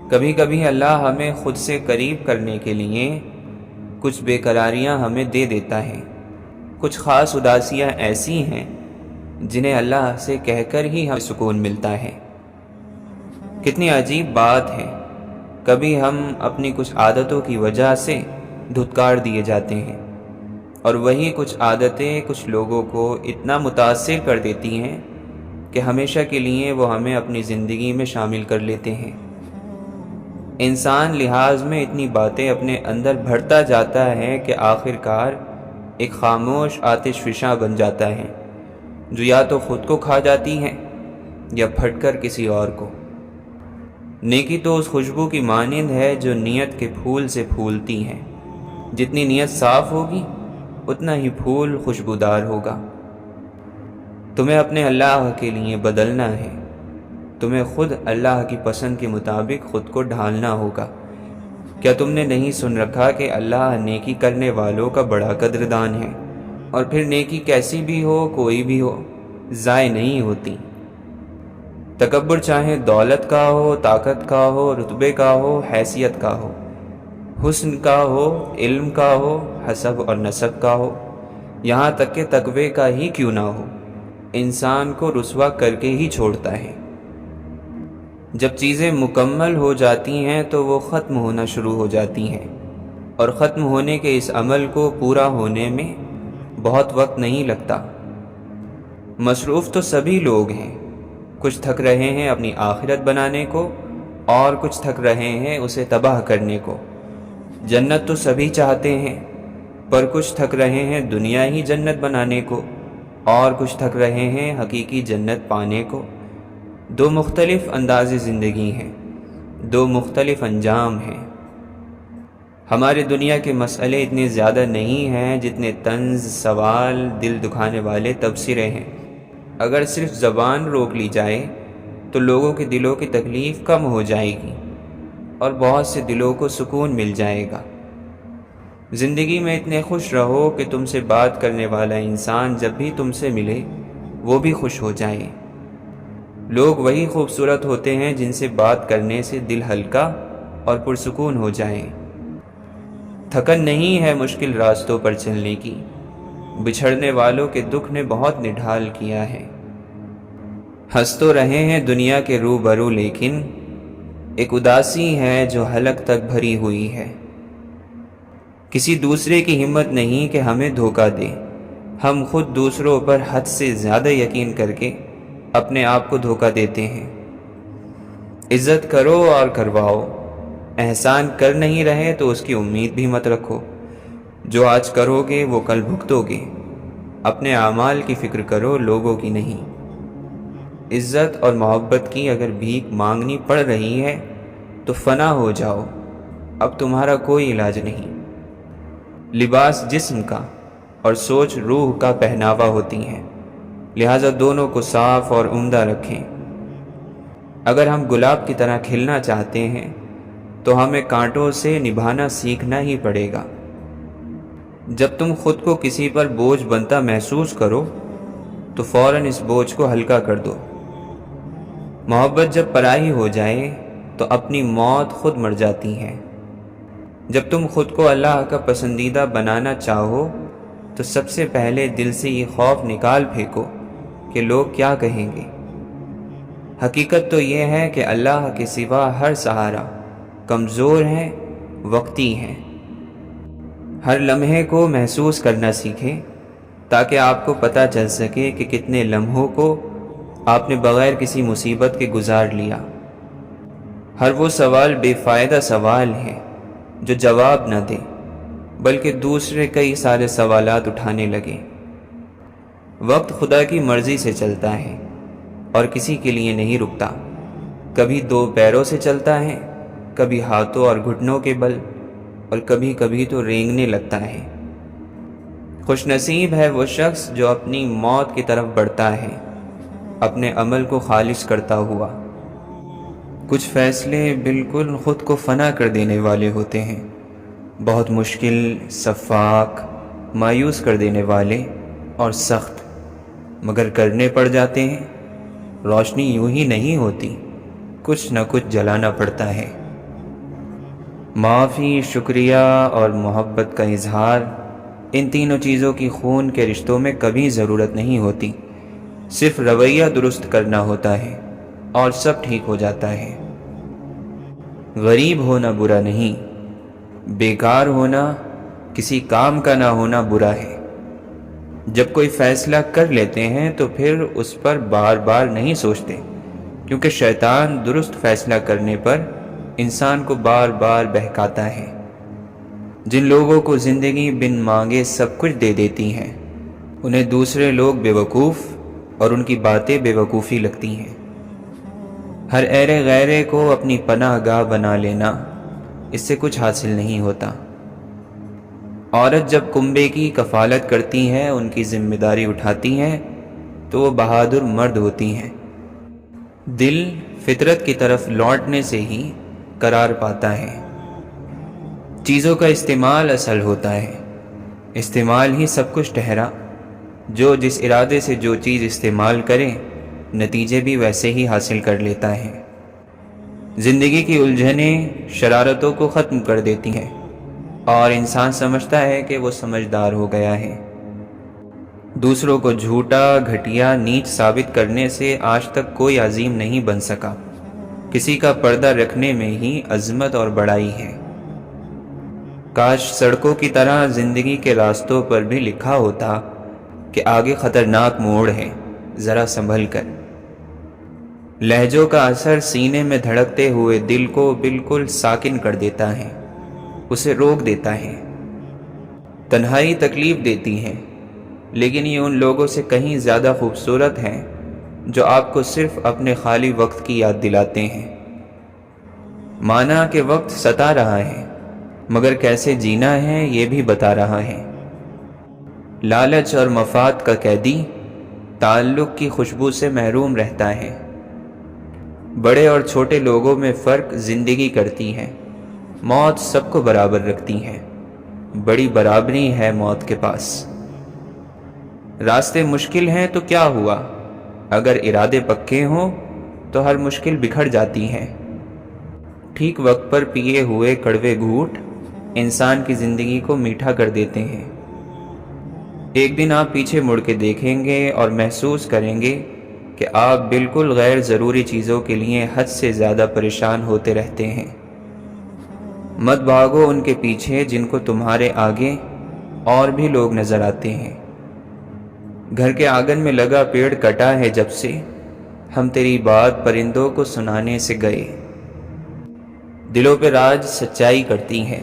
کبھی کبھی اللہ ہمیں خود سے قریب کرنے کے لیے کچھ بے قراریاں ہمیں دے دیتا ہے۔ کچھ خاص اداسیاں ایسی ہیں جنہیں اللہ سے کہہ کر ہی ہمیں سکون ملتا ہے۔ کتنی عجیب بات ہے، کبھی ہم اپنی کچھ عادتوں کی وجہ سے دھتکار دیے جاتے ہیں، اور وہی کچھ عادتیں کچھ لوگوں کو اتنا متاثر کر دیتی ہیں کہ ہمیشہ کے لیے وہ ہمیں اپنی زندگی میں شامل کر لیتے ہیں۔ انسان لحاظ میں اتنی باتیں اپنے اندر بھرتا جاتا ہے کہ آخر کار ایک خاموش آتش فشاں بن جاتا ہے، جو یا تو خود کو کھا جاتی ہے یا پھٹ کر کسی اور کو۔ نیکی تو اس خوشبو کی مانند ہے جو نیت کے پھول سے پھولتی ہے۔ جتنی نیت صاف ہوگی اتنا ہی پھول خوشبودار ہوگا۔ تمہیں اپنے اللہ کے لیے بدلنا ہے، تمہیں خود اللہ کی پسند کے مطابق خود کو ڈھالنا ہوگا۔ کیا تم نے نہیں سن رکھا کہ اللہ نیکی کرنے والوں کا بڑا قدردان ہے؟ اور پھر نیکی کیسی بھی ہو، کوئی بھی ہو، ضائع نہیں ہوتی۔ تکبر چاہے دولت کا ہو، طاقت کا ہو، رتبے کا ہو، حیثیت کا ہو، حسن کا ہو، علم کا ہو، حسب اور نسب کا ہو، یہاں تک کہ تقوی کا ہی کیوں نہ ہو، انسان کو رسوا کر کے ہی چھوڑتا ہے۔ جب چیزیں مکمل ہو جاتی ہیں تو وہ ختم ہونا شروع ہو جاتی ہیں، اور ختم ہونے کے اس عمل کو پورا ہونے میں بہت وقت نہیں لگتا۔ مصروف تو سبھی لوگ ہیں، کچھ تھک رہے ہیں اپنی آخرت بنانے کو، اور کچھ تھک رہے ہیں اسے تباہ کرنے کو۔ جنت تو سبھی چاہتے ہیں، پر کچھ تھک رہے ہیں دنیا ہی جنت بنانے کو، اور کچھ تھک رہے ہیں حقیقی جنت پانے کو۔ دو مختلف انداز زندگی ہیں، دو مختلف انجام ہیں۔ ہمارے دنیا کے مسئلے اتنے زیادہ نہیں ہیں جتنے طنز، سوال، دل دکھانے والے تبصرے ہیں۔ اگر صرف زبان روک لی جائے تو لوگوں کے دلوں کی تکلیف کم ہو جائے گی، اور بہت سے دلوں کو سکون مل جائے گا۔ زندگی میں اتنے خوش رہو کہ تم سے بات کرنے والا انسان جب بھی تم سے ملے وہ بھی خوش ہو جائے۔ لوگ وہی خوبصورت ہوتے ہیں جن سے بات کرنے سے دل ہلکا اور پرسکون ہو جائے۔ تھکن نہیں ہے مشکل راستوں پر چلنے کی، بچھڑنے والوں کے دکھ نے بہت نڈھال کیا ہے۔ ہنس تو رہے ہیں دنیا کے روبرو، لیکن ایک اداسی ہے جو حلق تک بھری ہوئی ہے۔ کسی دوسرے کی ہمت نہیں کہ ہمیں دھوکہ دے، ہم خود دوسروں پر حد سے زیادہ یقین کر کے اپنے آپ کو دھوکہ دیتے ہیں۔ عزت کرو اور کرواؤ، احسان کر نہیں رہے تو اس کی امید بھی مت رکھو۔ جو آج کرو گے وہ کل بھگتو گے۔ اپنے اعمال کی فکر کرو، لوگوں کی نہیں۔ عزت اور محبت کی اگر بھیک مانگنی پڑ رہی ہے تو فنا ہو جاؤ، اب تمہارا کوئی علاج نہیں۔ لباس جسم کا اور سوچ روح کا پہناوا ہوتی ہیں، لہٰذا دونوں کو صاف اور عمدہ رکھیں۔ اگر ہم گلاب کی طرح کھلنا چاہتے ہیں تو ہمیں کانٹوں سے نبھانا سیکھنا ہی پڑے گا۔ جب تم خود کو کسی پر بوجھ بنتا محسوس کرو تو فوراً اس بوجھ کو ہلکا کر دو۔ محبت جب پرائی ہو جائے تو اپنی موت خود مر جاتی ہے۔ جب تم خود کو اللہ کا پسندیدہ بنانا چاہو تو سب سے پہلے دل سے یہ خوف نکال پھینکو کہ لوگ کیا کہیں گے۔ حقیقت تو یہ ہے کہ اللہ کے سوا ہر سہارا کمزور ہے، وقتی ہے۔ ہر لمحے کو محسوس کرنا سیکھیں تاکہ آپ کو پتہ چل سکے کہ کتنے لمحوں کو آپ نے بغیر کسی مصیبت کے گزار لیا۔ ہر وہ سوال بے فائدہ سوال ہے جو جواب نہ دے، بلکہ دوسرے کئی سارے سوالات اٹھانے لگے۔ وقت خدا کی مرضی سے چلتا ہے اور کسی کے لیے نہیں رکتا۔ کبھی دو پیروں سے چلتا ہے، کبھی ہاتھوں اور گھٹنوں کے بل، اور کبھی کبھی تو رینگنے لگتا ہے۔ خوش نصیب ہے وہ شخص جو اپنی موت کی طرف بڑھتا ہے، اپنے عمل کو خالص کرتا ہوا۔ کچھ فیصلے بالکل خود کو فنا کر دینے والے ہوتے ہیں، بہت مشکل، سفاک، مایوس کر دینے والے اور سخت، مگر کرنے پڑ جاتے ہیں۔ روشنی یوں ہی نہیں ہوتی، کچھ نہ کچھ جلانا پڑتا ہے۔ معافی، شکریہ اور محبت کا اظہار، ان تینوں چیزوں کی خون کے رشتوں میں کبھی ضرورت نہیں ہوتی، صرف رویہ درست کرنا ہوتا ہے اور سب ٹھیک ہو جاتا ہے۔ غریب ہونا برا نہیں، بیکار ہونا، کسی کام کا نہ ہونا برا ہے۔ جب کوئی فیصلہ کر لیتے ہیں تو پھر اس پر بار بار نہیں سوچتے، کیونکہ شیطان درست فیصلہ کرنے پر انسان کو بار بار بہکاتا ہے۔ جن لوگوں کو زندگی بن مانگے سب کچھ دے دیتی ہیں، انہیں دوسرے لوگ بیوقوف اور ان کی باتیں بیوقوفی لگتی ہیں۔ ہر ایرے غیرے کو اپنی پناہ گاہ بنا لینا، اس سے کچھ حاصل نہیں ہوتا۔ عورت جب کنبے کی کفالت کرتی ہیں، ان کی ذمہ داری اٹھاتی ہیں، تو وہ بہادر مرد ہوتی ہیں۔ دل فطرت کی طرف لوٹنے سے ہی قرار پاتا ہے۔ چیزوں کا استعمال اصل ہوتا ہے، استعمال ہی سب کچھ ٹھہرا۔ جو جس ارادے سے جو چیز استعمال کرے، نتیجے بھی ویسے ہی حاصل کر لیتا ہے۔ زندگی کی الجھنیں شرارتوں کو ختم کر دیتی ہیں اور انسان سمجھتا ہے کہ وہ سمجھدار ہو گیا ہے۔ دوسروں کو جھوٹا، گھٹیا، نیچ ثابت کرنے سے آج تک کوئی عظیم نہیں بن سکا۔ کسی کا پردہ رکھنے میں ہی عظمت اور بڑائی ہے۔ کاش سڑکوں کی طرح زندگی کے راستوں پر بھی لکھا ہوتا کہ آگے خطرناک موڑ ہے، ذرا سنبھل کر۔ لہجوں کا اثر سینے میں دھڑکتے ہوئے دل کو بالکل ساکن کر دیتا ہے، اسے روک دیتا ہے۔ تنہائی تکلیف دیتی ہے، لیکن یہ ان لوگوں سے کہیں زیادہ خوبصورت ہیں جو آپ کو صرف اپنے خالی وقت کی یاد دلاتے ہیں۔ مانا کہ وقت ستا رہا ہے، مگر کیسے جینا ہے یہ بھی بتا رہا ہے۔ لالچ اور مفاد کا قیدی تعلق کی خوشبو سے محروم رہتا ہے۔ بڑے اور چھوٹے لوگوں میں فرق زندگی کرتی ہے۔ موت سب کو برابر رکھتی ہے، بڑی برابری ہے موت کے پاس۔ راستے مشکل ہیں تو کیا ہوا، اگر ارادے پکے ہوں تو ہر مشکل بکھر جاتی ہے۔ ٹھیک وقت پر پیے ہوئے کڑوے گھونٹ انسان کی زندگی کو میٹھا کر دیتے ہیں۔ ایک دن آپ پیچھے مڑ کے دیکھیں گے اور محسوس کریں گے کہ آپ بالکل غیر ضروری چیزوں کے لیے حد سے زیادہ پریشان ہوتے رہتے ہیں۔ مت بھاگو ان کے پیچھے جن کو تمہارے آگے اور بھی لوگ نظر آتے ہیں۔ گھر کے آنگن میں لگا پیڑ کٹا ہے جب سے، ہم تیری بات پرندوں کو سنانے سے گئے۔ دلوں پہ راج سچائی کرتی ہے،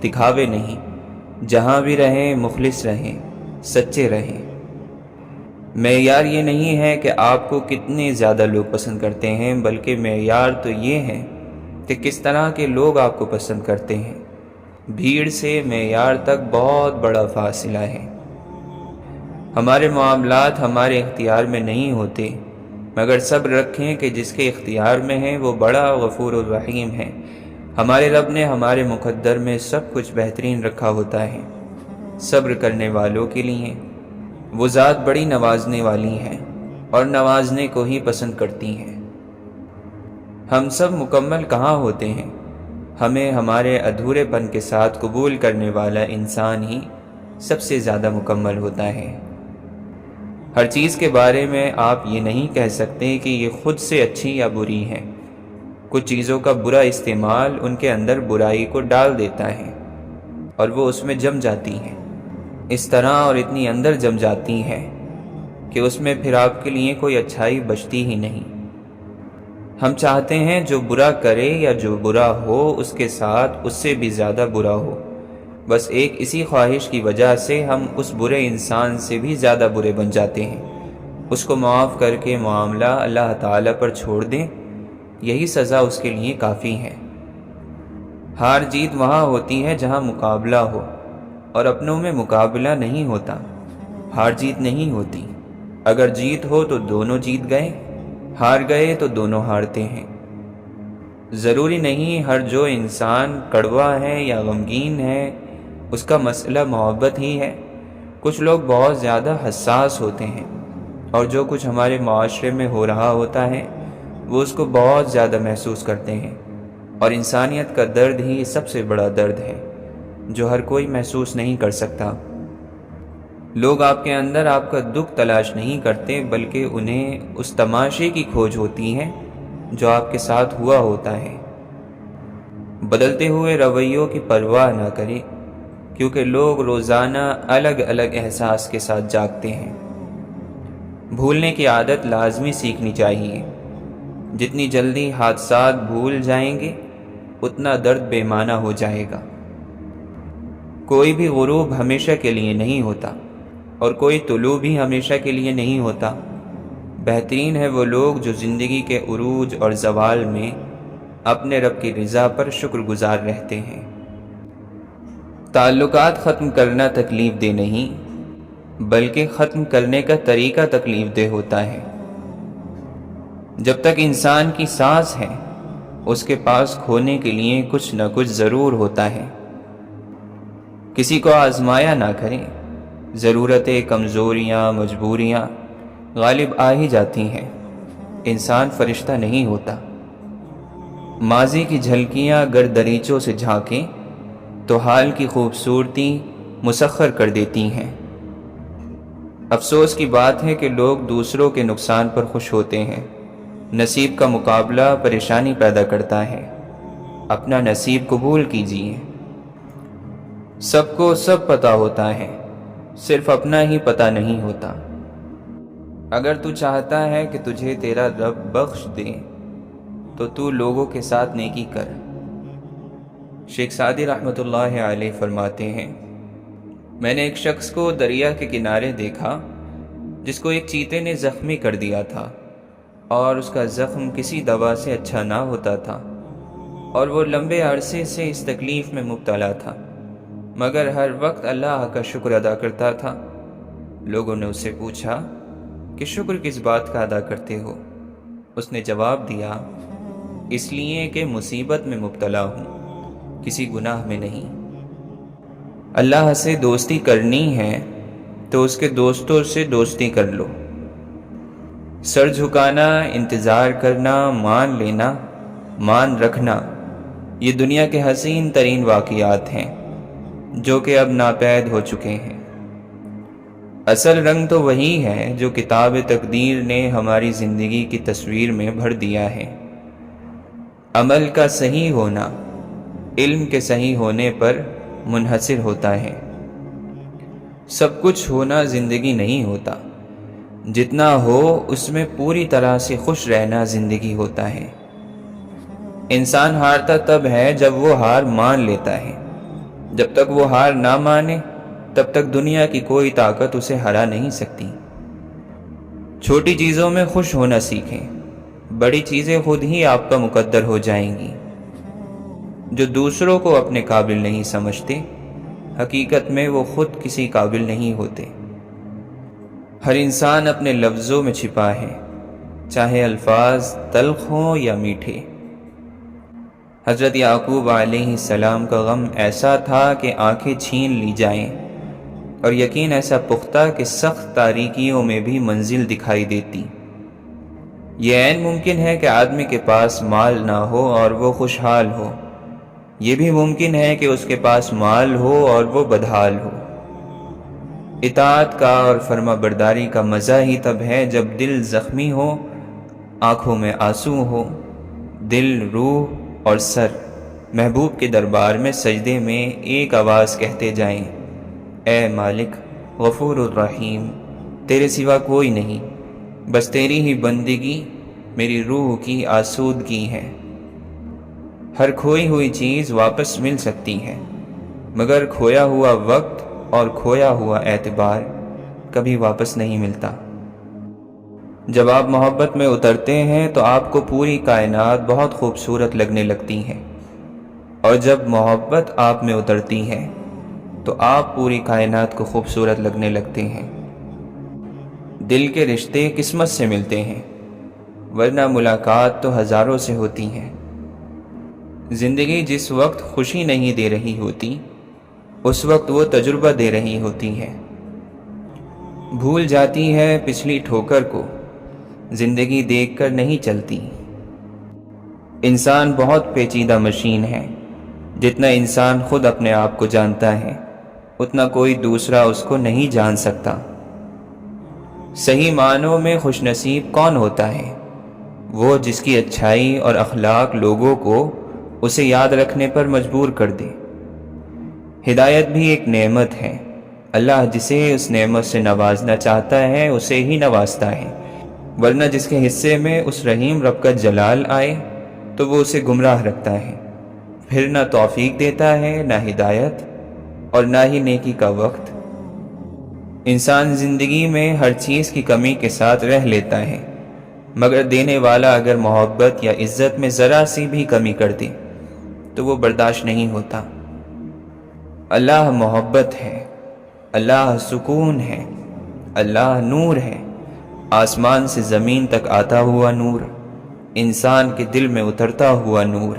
دکھاوے نہیں۔ جہاں بھی رہیں مخلص رہیں، سچے رہیں۔ معیار یہ نہیں ہے کہ آپ کو کتنے زیادہ لوگ پسند کرتے ہیں، بلکہ معیار تو یہ ہے کہ کس طرح کے لوگ آپ کو پسند کرتے ہیں۔ بھیڑ سے معیار تک بہت بڑا فاصلہ ہے۔ ہمارے معاملات ہمارے اختیار میں نہیں ہوتے، مگر صبر رکھیں کہ جس کے اختیار میں ہیں وہ بڑا غفور الرحیم ہے۔ ہمارے رب نے ہمارے مقدر میں سب کچھ بہترین رکھا ہوتا ہے، صبر کرنے والوں کے لیے۔ وہ ذات بڑی نوازنے والی ہے اور نوازنے کو ہی پسند کرتی ہیں۔ ہم سب مکمل کہاں ہوتے ہیں، ہمیں ہمارے ادھورے پن کے ساتھ قبول کرنے والا انسان ہی سب سے زیادہ مکمل ہوتا ہے۔ ہر چیز کے بارے میں آپ یہ نہیں کہہ سکتے کہ یہ خود سے اچھی یا بری ہے۔ کچھ چیزوں کا برا استعمال ان کے اندر برائی کو ڈال دیتا ہے اور وہ اس میں جم جاتی ہیں، اس طرح اور اتنی اندر جم جاتی ہیں کہ اس میں پھر آپ کے لیے کوئی اچھائی بچتی ہی نہیں۔ ہم چاہتے ہیں جو برا کرے یا جو برا ہو اس کے ساتھ اس سے بھی زیادہ برا ہو، بس ایک اسی خواہش کی وجہ سے ہم اس برے انسان سے بھی زیادہ برے بن جاتے ہیں۔ اس کو معاف کر کے معاملہ اللہ تعالیٰ پر چھوڑ دیں، یہی سزا اس کے لیے کافی ہے۔ ہار جیت وہاں ہوتی ہے جہاں مقابلہ ہو، اور اپنوں میں مقابلہ نہیں ہوتا، ہار جیت نہیں ہوتی۔ اگر جیت ہو تو دونوں جیت گئے، ہار گئے تو دونوں ہارتے ہیں۔ ضروری نہیں ہر جو انسان کڑوا ہے یا غمگین ہے اس کا مسئلہ محبت ہی ہے۔ کچھ لوگ بہت زیادہ حساس ہوتے ہیں اور جو کچھ ہمارے معاشرے میں ہو رہا ہوتا ہے وہ اس کو بہت زیادہ محسوس کرتے ہیں۔ اور انسانیت کا درد ہی سب سے بڑا درد ہے جو ہر کوئی محسوس نہیں کر سکتا۔ لوگ آپ کے اندر آپ کا دکھ تلاش نہیں کرتے، بلکہ انہیں اس تماشے کی کھوج ہوتی ہے جو آپ کے ساتھ ہوا ہوتا ہے۔ بدلتے ہوئے رویوں کی پرواہ نہ کریں، کیونکہ لوگ روزانہ الگ الگ احساس کے ساتھ جاگتے ہیں۔ بھولنے کی عادت لازمی سیکھنی چاہیے۔ جتنی جلدی حادثات بھول جائیں گے اتنا درد بے معنی ہو جائے گا۔ کوئی بھی غروب ہمیشہ کے لیے نہیں ہوتا اور کوئی طلوع بھی ہمیشہ کے لیے نہیں ہوتا۔ بہترین ہے وہ لوگ جو زندگی کے عروج اور زوال میں اپنے رب کی رضا پر شکر گزار رہتے ہیں۔ تعلقات ختم کرنا تکلیف دہ نہیں، بلکہ ختم کرنے کا طریقہ تکلیف دہ ہوتا ہے۔ جب تک انسان کی سانس ہے اس کے پاس کھونے کے لیے کچھ نہ کچھ ضرور ہوتا ہے۔ کسی کو آزمایا نہ کریں، ضرورتیں، کمزوریاں، مجبوریاں غالب آ ہی جاتی ہیں۔ انسان فرشتہ نہیں ہوتا۔ ماضی کی جھلکیاں اگر دریچوں سے جھانکیں تو حال کی خوبصورتی مسخر کر دیتی ہیں۔ افسوس کی بات ہے کہ لوگ دوسروں کے نقصان پر خوش ہوتے ہیں۔ نصیب کا مقابلہ پریشانی پیدا کرتا ہے۔ اپنا نصیب قبول کیجیے۔ سب کو سب پتہ ہوتا ہے، صرف اپنا ہی پتہ نہیں ہوتا۔ اگر تو چاہتا ہے کہ تجھے تیرا رب بخش دے تو تو لوگوں کے ساتھ نیکی کر۔ شیخ سعدی رحمۃ اللہ علیہ فرماتے ہیں، میں نے ایک شخص کو دریا کے کنارے دیکھا جس کو ایک چیتے نے زخمی کر دیا تھا، اور اس کا زخم کسی دوا سے اچھا نہ ہوتا تھا، اور وہ لمبے عرصے سے اس تکلیف میں مبتلا تھا، مگر ہر وقت اللہ کا شکر ادا کرتا تھا۔ لوگوں نے اس سے پوچھا کہ شکر کس بات کا ادا کرتے ہو؟ اس نے جواب دیا، اس لیے کہ مصیبت میں مبتلا ہوں، کسی گناہ میں نہیں۔ اللہ سے دوستی کرنی ہے تو اس کے دوستوں سے دوستی کر لو۔ سر جھکانا، انتظار کرنا، مان لینا، مان رکھنا، یہ دنیا کے حسین ترین واقعات ہیں جو کہ اب ناپید ہو چکے ہیں۔ اصل رنگ تو وہی ہے جو کتاب تقدیر نے ہماری زندگی کی تصویر میں بھر دیا ہے۔ عمل کا صحیح ہونا علم کے صحیح ہونے پر منحصر ہوتا ہے۔ سب کچھ ہونا زندگی نہیں ہوتا، جتنا ہو اس میں پوری طرح سے خوش رہنا زندگی ہوتا ہے۔ انسان ہارتا تب ہے جب وہ ہار مان لیتا ہے۔ جب تک وہ ہار نہ مانے تب تک دنیا کی کوئی طاقت اسے ہرا نہیں سکتی۔ چھوٹی چیزوں میں خوش ہونا سیکھیں، بڑی چیزیں خود ہی آپ کا مقدر ہو جائیں گی۔ جو دوسروں کو اپنے قابل نہیں سمجھتے، حقیقت میں وہ خود کسی قابل نہیں ہوتے۔ ہر انسان اپنے لفظوں میں چھپا ہے، چاہے الفاظ تلخ ہوں یا میٹھے۔ حضرت یعقوب علیہ السلام کا غم ایسا تھا کہ آنکھیں چھین لی جائیں، اور یقین ایسا پختہ کہ سخت تاریکیوں میں بھی منزل دکھائی دیتی۔ یہ عین ممکن ہے کہ آدمی کے پاس مال نہ ہو اور وہ خوشحال ہو، یہ بھی ممکن ہے کہ اس کے پاس مال ہو اور وہ بدحال ہو۔ اطاعت کا اور فرما برداری کا مزہ ہی تب ہے جب دل زخمی ہو، آنکھوں میں آنسو ہو، دل، روح اور سر محبوب کے دربار میں سجدے میں ایک آواز کہتے جائیں، اے مالک غفور الرحیم، تیرے سوا کوئی نہیں، بس تیری ہی بندگی میری روح کی آسودگی ہے۔ ہر کھوئی ہوئی چیز واپس مل سکتی ہے، مگر کھویا ہوا وقت اور کھویا ہوا اعتبار کبھی واپس نہیں ملتا۔ جب آپ محبت میں اترتے ہیں تو آپ کو پوری کائنات بہت خوبصورت لگنے لگتی ہے، اور جب محبت آپ میں اترتی ہے تو آپ پوری کائنات کو خوبصورت لگنے لگتے ہیں۔ دل کے رشتے قسمت سے ملتے ہیں، ورنہ ملاقات تو ہزاروں سے ہوتی ہیں۔ زندگی جس وقت خوشی نہیں دے رہی ہوتی اس وقت وہ تجربہ دے رہی ہوتی ہے۔ بھول جاتی ہے پچھلی ٹھوکر کو، زندگی دیکھ کر نہیں چلتی۔ انسان بہت پیچیدہ مشین ہے، جتنا انسان خود اپنے آپ کو جانتا ہے اتنا کوئی دوسرا اس کو نہیں جان سکتا۔ صحیح معنوں میں خوش نصیب کون ہوتا ہے؟ وہ جس کی اچھائی اور اخلاق لوگوں کو اسے یاد رکھنے پر مجبور کر دے۔ ہدایت بھی ایک نعمت ہے، اللہ جسے اس نعمت سے نوازنا چاہتا ہے اسے ہی نوازتا ہے، ورنہ جس کے حصے میں اس رحیم رب کا جلال آئے تو وہ اسے گمراہ رکھتا ہے، پھر نہ توفیق دیتا ہے، نہ ہدایت اور نہ ہی نیکی کا وقت۔ انسان زندگی میں ہر چیز کی کمی کے ساتھ رہ لیتا ہے، مگر دینے والا اگر محبت یا عزت میں ذرا سی بھی کمی کر دے تو وہ برداشت نہیں ہوتا۔ اللہ محبت ہے، اللہ سکون ہے، اللہ نور ہے، آسمان سے زمین تک آتا ہوا نور، انسان کے دل میں اترتا ہوا نور،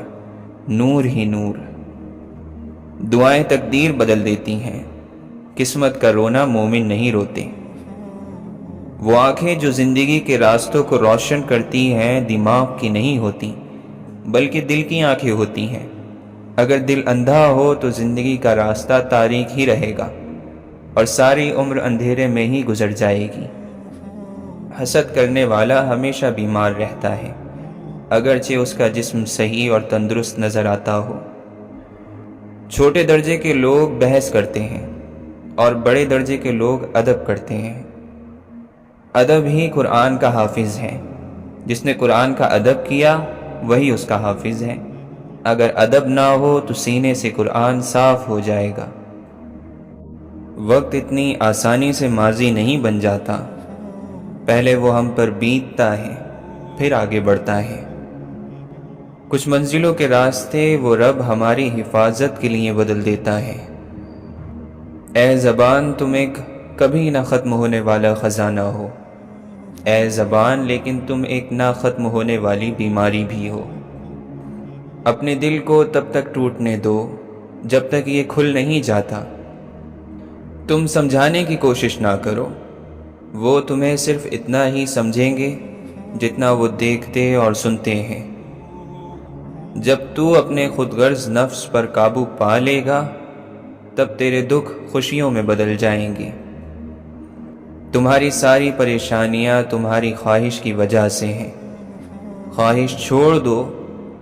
نور ہی نور۔ دعائیں تقدیر بدل دیتی ہیں، قسمت کا رونا مومن نہیں روتے۔ وہ آنکھیں جو زندگی کے راستوں کو روشن کرتی ہیں دماغ کی نہیں ہوتی بلکہ دل کی آنکھیں ہوتی ہیں۔ اگر دل اندھا ہو تو زندگی کا راستہ تاریک ہی رہے گا اور ساری عمر اندھیرے میں ہی گزر جائے گی۔ حسد کرنے والا ہمیشہ بیمار رہتا ہے، اگرچہ اس کا جسم صحیح اور تندرست نظر آتا ہو۔ چھوٹے درجے کے لوگ بحث کرتے ہیں اور بڑے درجے کے لوگ ادب کرتے ہیں۔ ادب ہی قرآن کا حافظ ہے، جس نے قرآن کا ادب کیا وہی اس کا حافظ ہے۔ اگر ادب نہ ہو تو سینے سے قرآن صاف ہو جائے گا۔ وقت اتنی آسانی سے ماضی نہیں بن جاتا، پہلے وہ ہم پر بیتتا ہے پھر آگے بڑھتا ہے۔ کچھ منزلوں کے راستے وہ رب ہماری حفاظت کے لیے بدل دیتا ہے۔ اے زبان تم ایک کبھی نہ ختم ہونے والا خزانہ ہو، اے زبان لیکن تم ایک نہ ختم ہونے والی بیماری بھی ہو۔ اپنے دل کو تب تک ٹوٹنے دو جب تک یہ کھل نہیں جاتا۔ تم سمجھانے کی کوشش نہ کرو، وہ تمہیں صرف اتنا ہی سمجھیں گے جتنا وہ دیکھتے اور سنتے ہیں۔ جب تو اپنے خود غرض نفس پر قابو پا لے گا تب تیرے دکھ خوشیوں میں بدل جائیں گے۔ تمہاری ساری پریشانیاں تمہاری خواہش کی وجہ سے ہیں، خواہش چھوڑ دو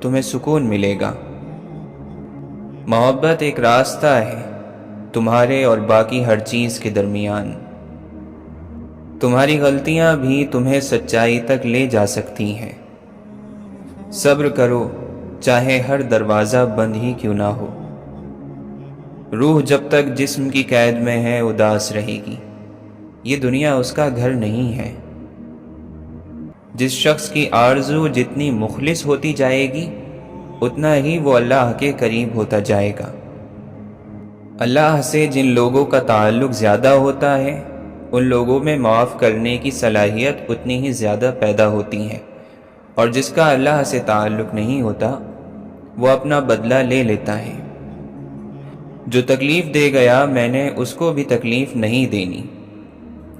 تمہیں سکون ملے گا۔ محبت ایک راستہ ہے تمہارے اور باقی ہر چیز کے درمیان۔ تمہاری غلطیاں بھی تمہیں سچائی تک لے جا سکتی ہیں۔ صبر کرو چاہے ہر دروازہ بند ہی کیوں نہ ہو۔ روح جب تک جسم کی قید میں ہے اداس رہے گی، یہ دنیا اس کا گھر نہیں ہے۔ جس شخص کی آرزو جتنی مخلص ہوتی جائے گی اتنا ہی وہ اللہ کے قریب ہوتا جائے گا۔ اللہ سے جن لوگوں کا تعلق زیادہ ہوتا ہے ان لوگوں میں معاف کرنے کی صلاحیت اتنی ہی زیادہ پیدا ہوتی ہے، اور جس کا اللہ سے تعلق نہیں ہوتا وہ اپنا بدلہ لے لیتا ہے۔ جو تکلیف دے گیا میں نے اس کو بھی تکلیف نہیں دینی۔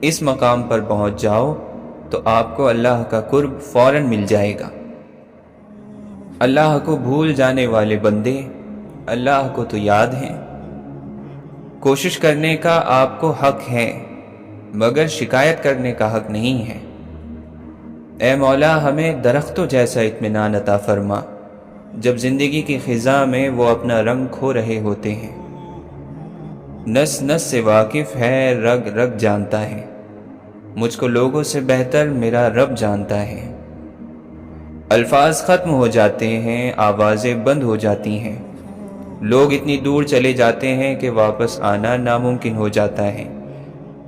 اس مقام پر پہنچ جاؤ تو آپ کو اللہ کا قرب فوراً مل جائے گا۔ اللہ کو بھول جانے والے بندے اللہ کو تو یاد ہیں۔ کوشش کرنے کا آپ کو حق ہے مگر شکایت کرنے کا حق نہیں ہے۔ اے مولا ہمیں درختوں جیسا اطمینان عطا فرما جب زندگی کی خزاں میں وہ اپنا رنگ کھو رہے ہوتے ہیں۔ نس نس سے واقف ہے، رگ رگ جانتا ہے، مجھ کو لوگوں سے بہتر میرا رب جانتا ہے۔ الفاظ ختم ہو جاتے ہیں، آوازیں بند ہو جاتی ہیں، لوگ اتنی دور چلے جاتے ہیں کہ واپس آنا ناممکن ہو جاتا ہے۔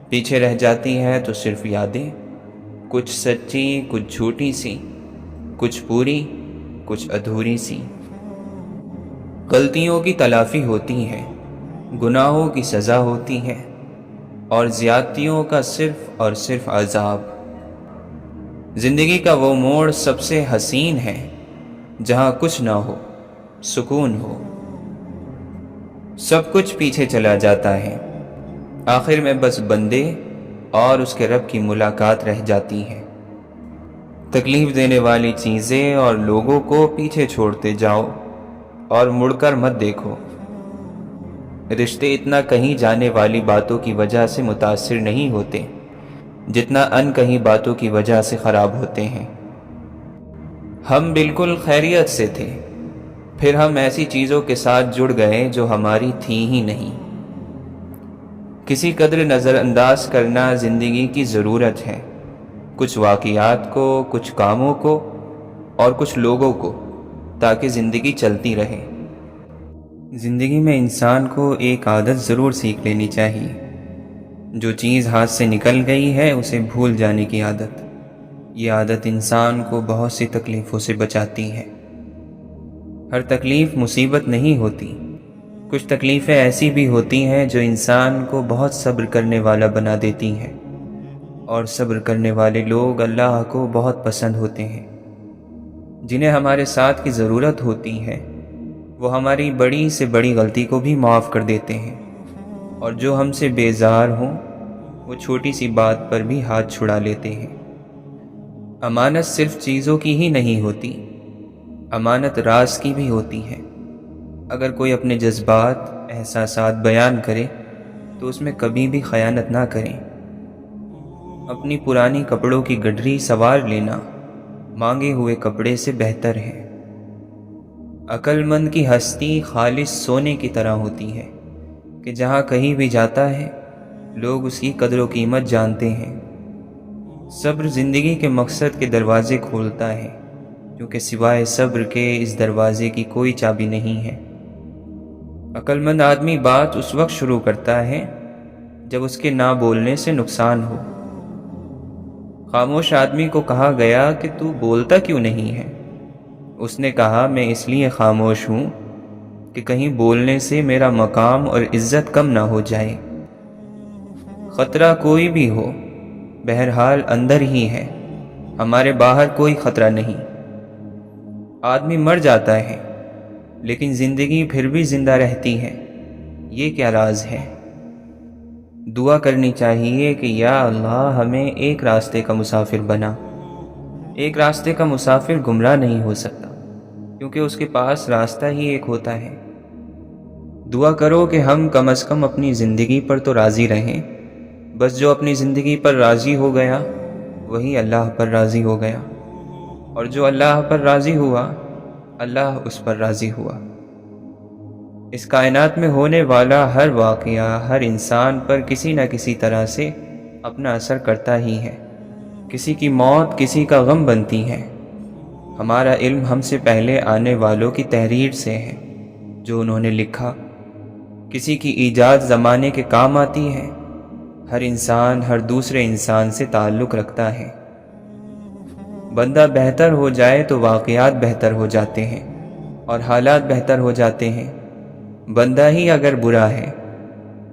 پیچھے رہ جاتی ہیں تو صرف یادیں، کچھ سچی کچھ جھوٹی سی، کچھ پوری کچھ ادھوری سی۔ غلطیوں کی تلافی ہوتی ہے، گناہوں کی سزا ہوتی ہے اور زیادتیوں کا صرف اور صرف عذاب۔ زندگی کا وہ موڑ سب سے حسین ہے جہاں کچھ نہ ہو، سکون ہو۔ سب کچھ پیچھے چلا جاتا ہے، آخر میں بس بندے اور اس کے رب کی ملاقات رہ جاتی ہے۔ تکلیف دینے والی چیزیں اور لوگوں کو پیچھے چھوڑتے جاؤ اور مڑ کر مت دیکھو۔ رشتے اتنا کہیں جانے والی باتوں کی وجہ سے متاثر نہیں ہوتے جتنا ان کہیں باتوں کی وجہ سے خراب ہوتے ہیں۔ ہم بالکل خیریت سے تھے، پھر ہم ایسی چیزوں کے ساتھ جڑ گئے جو ہماری تھیں ہی نہیں۔ کسی قدر نظر انداز کرنا زندگی کی ضرورت ہے، کچھ واقعات کو، کچھ کاموں کو اور کچھ لوگوں کو، تاکہ زندگی چلتی رہے۔ زندگی میں انسان کو ایک عادت ضرور سیکھ لینی چاہیے، جو چیز ہاتھ سے نکل گئی ہے اسے بھول جانے کی عادت۔ یہ عادت انسان کو بہت سی تکلیفوں سے بچاتی ہے۔ ہر تکلیف مصیبت نہیں ہوتی، کچھ تکلیفیں ایسی بھی ہوتی ہیں جو انسان کو بہت صبر کرنے والا بنا دیتی ہیں، اور صبر کرنے والے لوگ اللہ کو بہت پسند ہوتے ہیں۔ جنہیں ہمارے ساتھ کی ضرورت ہوتی ہے وہ ہماری بڑی سے بڑی غلطی کو بھی معاف کر دیتے ہیں، اور جو ہم سے بیزار ہوں وہ چھوٹی سی بات پر بھی ہاتھ چھڑا لیتے ہیں۔ امانت صرف چیزوں کی ہی نہیں ہوتی، امانت راز کی بھی ہوتی ہے۔ اگر کوئی اپنے جذبات، احساسات بیان کرے تو اس میں کبھی بھی خیانت نہ کریں۔ اپنی پرانی کپڑوں کی گڈری سنوار لینا مانگے ہوئے کپڑے سے بہتر ہے۔ عقل مند کی ہستی خالص سونے کی طرح ہوتی ہے کہ جہاں کہیں بھی جاتا ہے لوگ اس کی قدر و قیمت جانتے ہیں۔ صبر زندگی کے مقصد کے دروازے کھولتا ہے، کیونکہ سوائے صبر کے اس دروازے کی کوئی چابی نہیں ہے۔ عقل مند آدمی بات اس وقت شروع کرتا ہے جب اس کے نہ بولنے سے نقصان ہو۔ خاموش آدمی کو کہا گیا کہ تو بولتا کیوں نہیں ہے؟ اس نے کہا میں اس لیے خاموش ہوں کہ کہیں بولنے سے میرا مقام اور عزت کم نہ ہو جائے۔ خطرہ کوئی بھی ہو، بہرحال اندر ہی ہے، ہمارے باہر کوئی خطرہ نہیں۔ آدمی مر جاتا ہے لیکن زندگی پھر بھی زندہ رہتی ہے، یہ کیا راز ہے؟ دعا کرنی چاہیے کہ یا اللہ ہمیں ایک راستے کا مسافر بنا۔ ایک راستے کا مسافر گمراہ نہیں ہو سکتا، کیونکہ اس کے پاس راستہ ہی ایک ہوتا ہے۔ دعا کرو کہ ہم کم از کم اپنی زندگی پر تو راضی رہیں، بس جو اپنی زندگی پر راضی ہو گیا وہی اللہ پر راضی ہو گیا، اور جو اللہ پر راضی ہوا اللہ اس پر راضی ہوا۔ اس کائنات میں ہونے والا ہر واقعہ ہر انسان پر کسی نہ کسی طرح سے اپنا اثر کرتا ہی ہے۔ کسی کی موت کسی کا غم بنتی ہے۔ ہمارا علم ہم سے پہلے آنے والوں کی تحریر سے ہے، جو انہوں نے لکھا۔ کسی کی ایجاد زمانے کے کام آتی ہے۔ ہر انسان ہر دوسرے انسان سے تعلق رکھتا ہے۔ بندہ بہتر ہو جائے تو واقعات بہتر ہو جاتے ہیں اور حالات بہتر ہو جاتے ہیں۔ بندہ ہی اگر برا ہے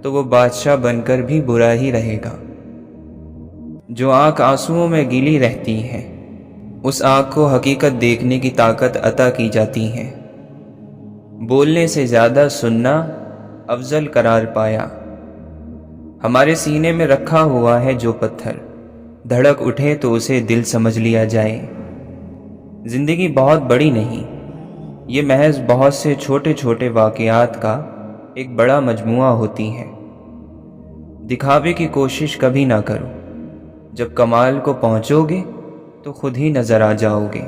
تو وہ بادشاہ بن کر بھی برا ہی رہے گا۔ جو آنکھ آنسوؤں میں گیلی رہتی ہے اس آنکھ کو حقیقت دیکھنے کی طاقت عطا کی جاتی ہے۔ بولنے سے زیادہ سننا افضل قرار پایا۔ ہمارے سینے میں رکھا ہوا ہے جو پتھر، دھڑک اٹھے تو اسے دل سمجھ لیا جائے۔ زندگی بہت بڑی نہیں، یہ محض بہت سے چھوٹے چھوٹے واقعات کا ایک بڑا مجموعہ ہوتی ہے۔ دکھاوے کی کوشش کبھی نہ کرو، جب کمال کو پہنچو گے تو خود ہی نظر آ جاؤ گے۔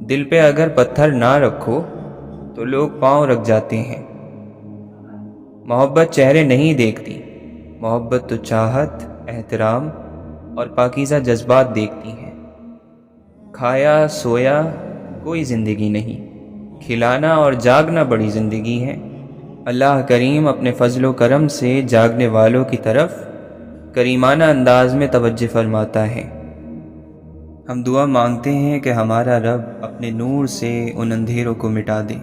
دل پہ اگر پتھر نہ رکھو تو لوگ پاؤں رکھ جاتے ہیں۔ محبت چہرے نہیں دیکھتی، محبت تو چاہت، احترام اور پاکیزہ جذبات دیکھتی ہے۔ کھایا سویا کوئی زندگی نہیں، کھلانا اور جاگنا بڑی زندگی ہے۔ اللہ کریم اپنے فضل و کرم سے جاگنے والوں کی طرف کریمانہ انداز میں توجہ فرماتا ہے۔ ہم دعا مانگتے ہیں کہ ہمارا رب اپنے نور سے ان اندھیروں کو مٹا دے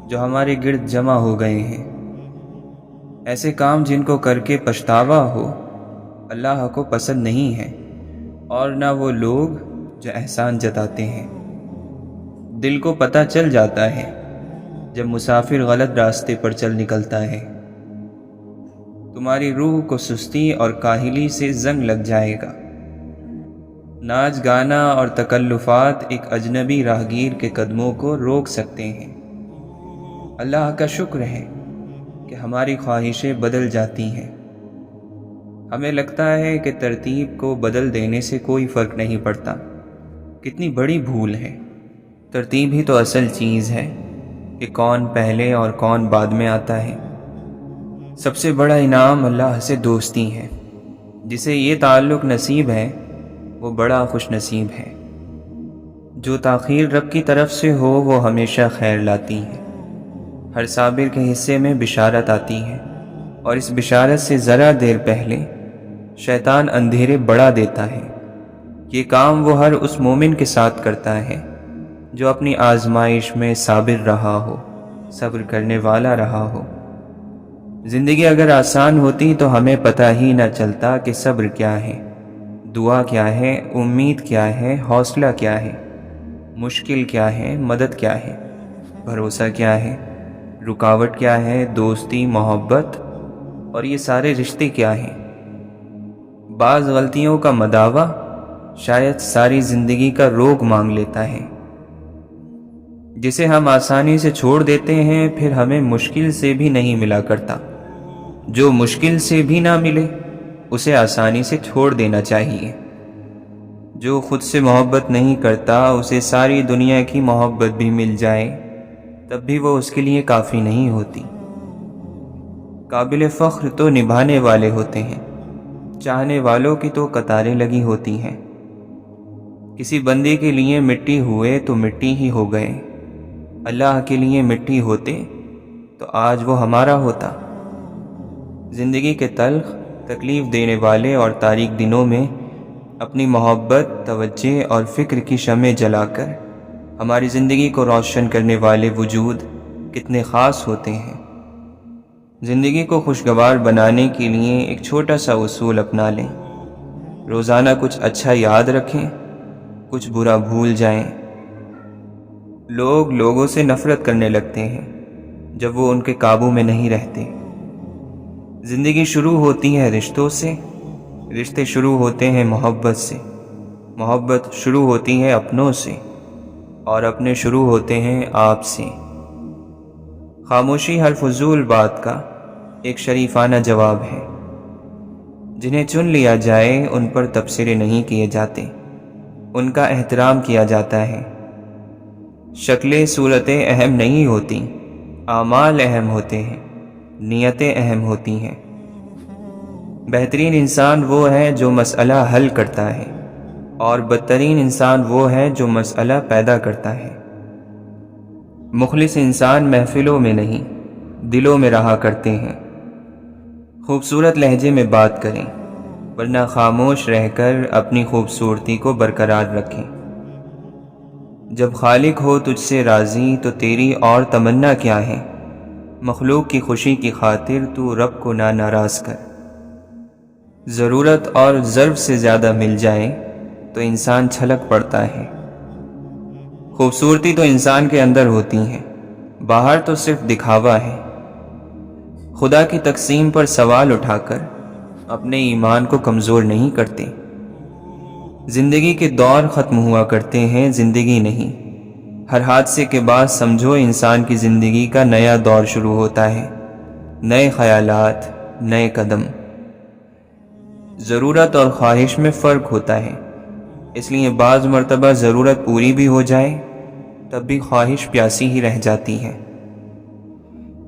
جو ہمارے گرد جمع ہو گئے ہیں۔ ایسے کام جن کو کر کے پچھتاوا ہو اللہ کو پسند نہیں ہے، اور نہ وہ لوگ جو احسان جتاتے ہیں۔ دل کو پتہ چل جاتا ہے جب مسافر غلط راستے پر چل نکلتا ہے۔ تمہاری روح کو سستی اور کاہلی سے زنگ لگ جائے گا۔ ناچ گانا اور تکلفات ایک اجنبی راہگیر کے قدموں کو روک سکتے ہیں۔ اللہ کا شکر ہے کہ ہماری خواہشیں بدل جاتی ہیں۔ ہمیں لگتا ہے کہ ترتیب کو بدل دینے سے کوئی فرق نہیں پڑتا۔ کتنی بڑی بھول ہے۔ ترتیب ہی تو اصل چیز ہے کہ کون پہلے اور کون بعد میں آتا ہے۔ سب سے بڑا انعام اللہ سے دوستی ہے۔ جسے یہ تعلق نصیب ہے وہ بڑا خوش نصیب ہے۔ جو تاخیر رب کی طرف سے ہو وہ ہمیشہ خیر لاتی ہے۔ ہر صابر کے حصے میں بشارت آتی ہے، اور اس بشارت سے ذرا دیر پہلے شیطان اندھیرے بڑھا دیتا ہے۔ یہ کام وہ ہر اس مومن کے ساتھ کرتا ہے جو اپنی آزمائش میں صابر رہا ہو، صبر کرنے والا رہا ہو۔ زندگی اگر آسان ہوتی تو ہمیں پتہ ہی نہ چلتا کہ صبر کیا ہے، دعا کیا ہے، امید کیا ہے، حوصلہ کیا ہے، مشکل کیا ہے، مدد کیا ہے، بھروسہ کیا ہے، رکاوٹ کیا ہے، دوستی، محبت، اور یہ سارے رشتے کیا ہیں۔ بعض غلطیوں کا مداوع شاید ساری زندگی کا روگ مانگ لیتا ہے۔ جسے ہم آسانی سے چھوڑ دیتے ہیں پھر ہمیں مشکل سے بھی نہیں ملا کرتا۔ جو مشکل سے بھی نہ ملے اسے آسانی سے چھوڑ دینا چاہیے۔ جو خود سے محبت نہیں کرتا اسے ساری دنیا کی محبت بھی مل جائے تب بھی وہ اس کے لیے کافی نہیں ہوتی۔ قابل فخر تو نبھانے والے ہوتے ہیں، چاہنے والوں کی تو قطاریں لگی ہوتی ہیں۔ کسی بندے کے لیے مٹی ہوئے تو مٹی ہی ہو گئے، اللہ کے لیے مٹی ہوتے تو آج وہ ہمارا ہوتا۔ زندگی کے تلخ، تکلیف دینے والے اور تاریک دنوں میں اپنی محبت، توجہ اور فکر کی شمع جلا کر ہماری زندگی کو روشن کرنے والے وجود کتنے خاص ہوتے ہیں۔ زندگی کو خوشگوار بنانے کے لیے ایک چھوٹا سا اصول اپنا لیں۔ روزانہ کچھ اچھا یاد رکھیں، کچھ برا بھول جائیں۔ لوگ لوگوں سے نفرت کرنے لگتے ہیں جب وہ ان کے قابو میں نہیں رہتے۔ زندگی شروع ہوتی ہے رشتوں سے، رشتے شروع ہوتے ہیں محبت سے، محبت شروع ہوتی ہے اپنوں سے، اور اپنے شروع ہوتے ہیں آپ سے۔ خاموشی ہر فضول بات کا ایک شریفانہ جواب ہے۔ جنہیں چن لیا جائے ان پر تبصرے نہیں کیے جاتے، ان کا احترام کیا جاتا ہے۔ شکلیں صورتیں اہم نہیں ہوتی، اعمال اہم ہوتے ہیں، نیتیں اہم ہوتی ہیں۔ بہترین انسان وہ ہے جو مسئلہ حل کرتا ہے، اور بدترین انسان وہ ہے جو مسئلہ پیدا کرتا ہے۔ مخلص انسان محفلوں میں نہیں دلوں میں رہا کرتے ہیں۔ خوبصورت لہجے میں بات کریں، ورنہ خاموش رہ کر اپنی خوبصورتی کو برقرار رکھیں۔ جب خالق ہو تجھ سے راضی تو تیری اور تمنا کیا ہے؟ مخلوق کی خوشی کی خاطر تو رب کو نہ ناراض کر۔ ضرورت اور ضرب سے زیادہ مل جائے تو انسان چھلک پڑتا ہے۔ خوبصورتی تو انسان کے اندر ہوتی ہے، باہر تو صرف دکھاوا ہے۔ خدا کی تقسیم پر سوال اٹھا کر اپنے ایمان کو کمزور نہیں کرتے۔ زندگی کے دور ختم ہوا کرتے ہیں، زندگی نہیں۔ ہر حادثے کے بعد سمجھو انسان کی زندگی کا نیا دور شروع ہوتا ہے، نئے خیالات، نئے قدم۔ ضرورت اور خواہش میں فرق ہوتا ہے، اس لیے بعض مرتبہ ضرورت پوری بھی ہو جائے تب بھی خواہش پیاسی ہی رہ جاتی ہے۔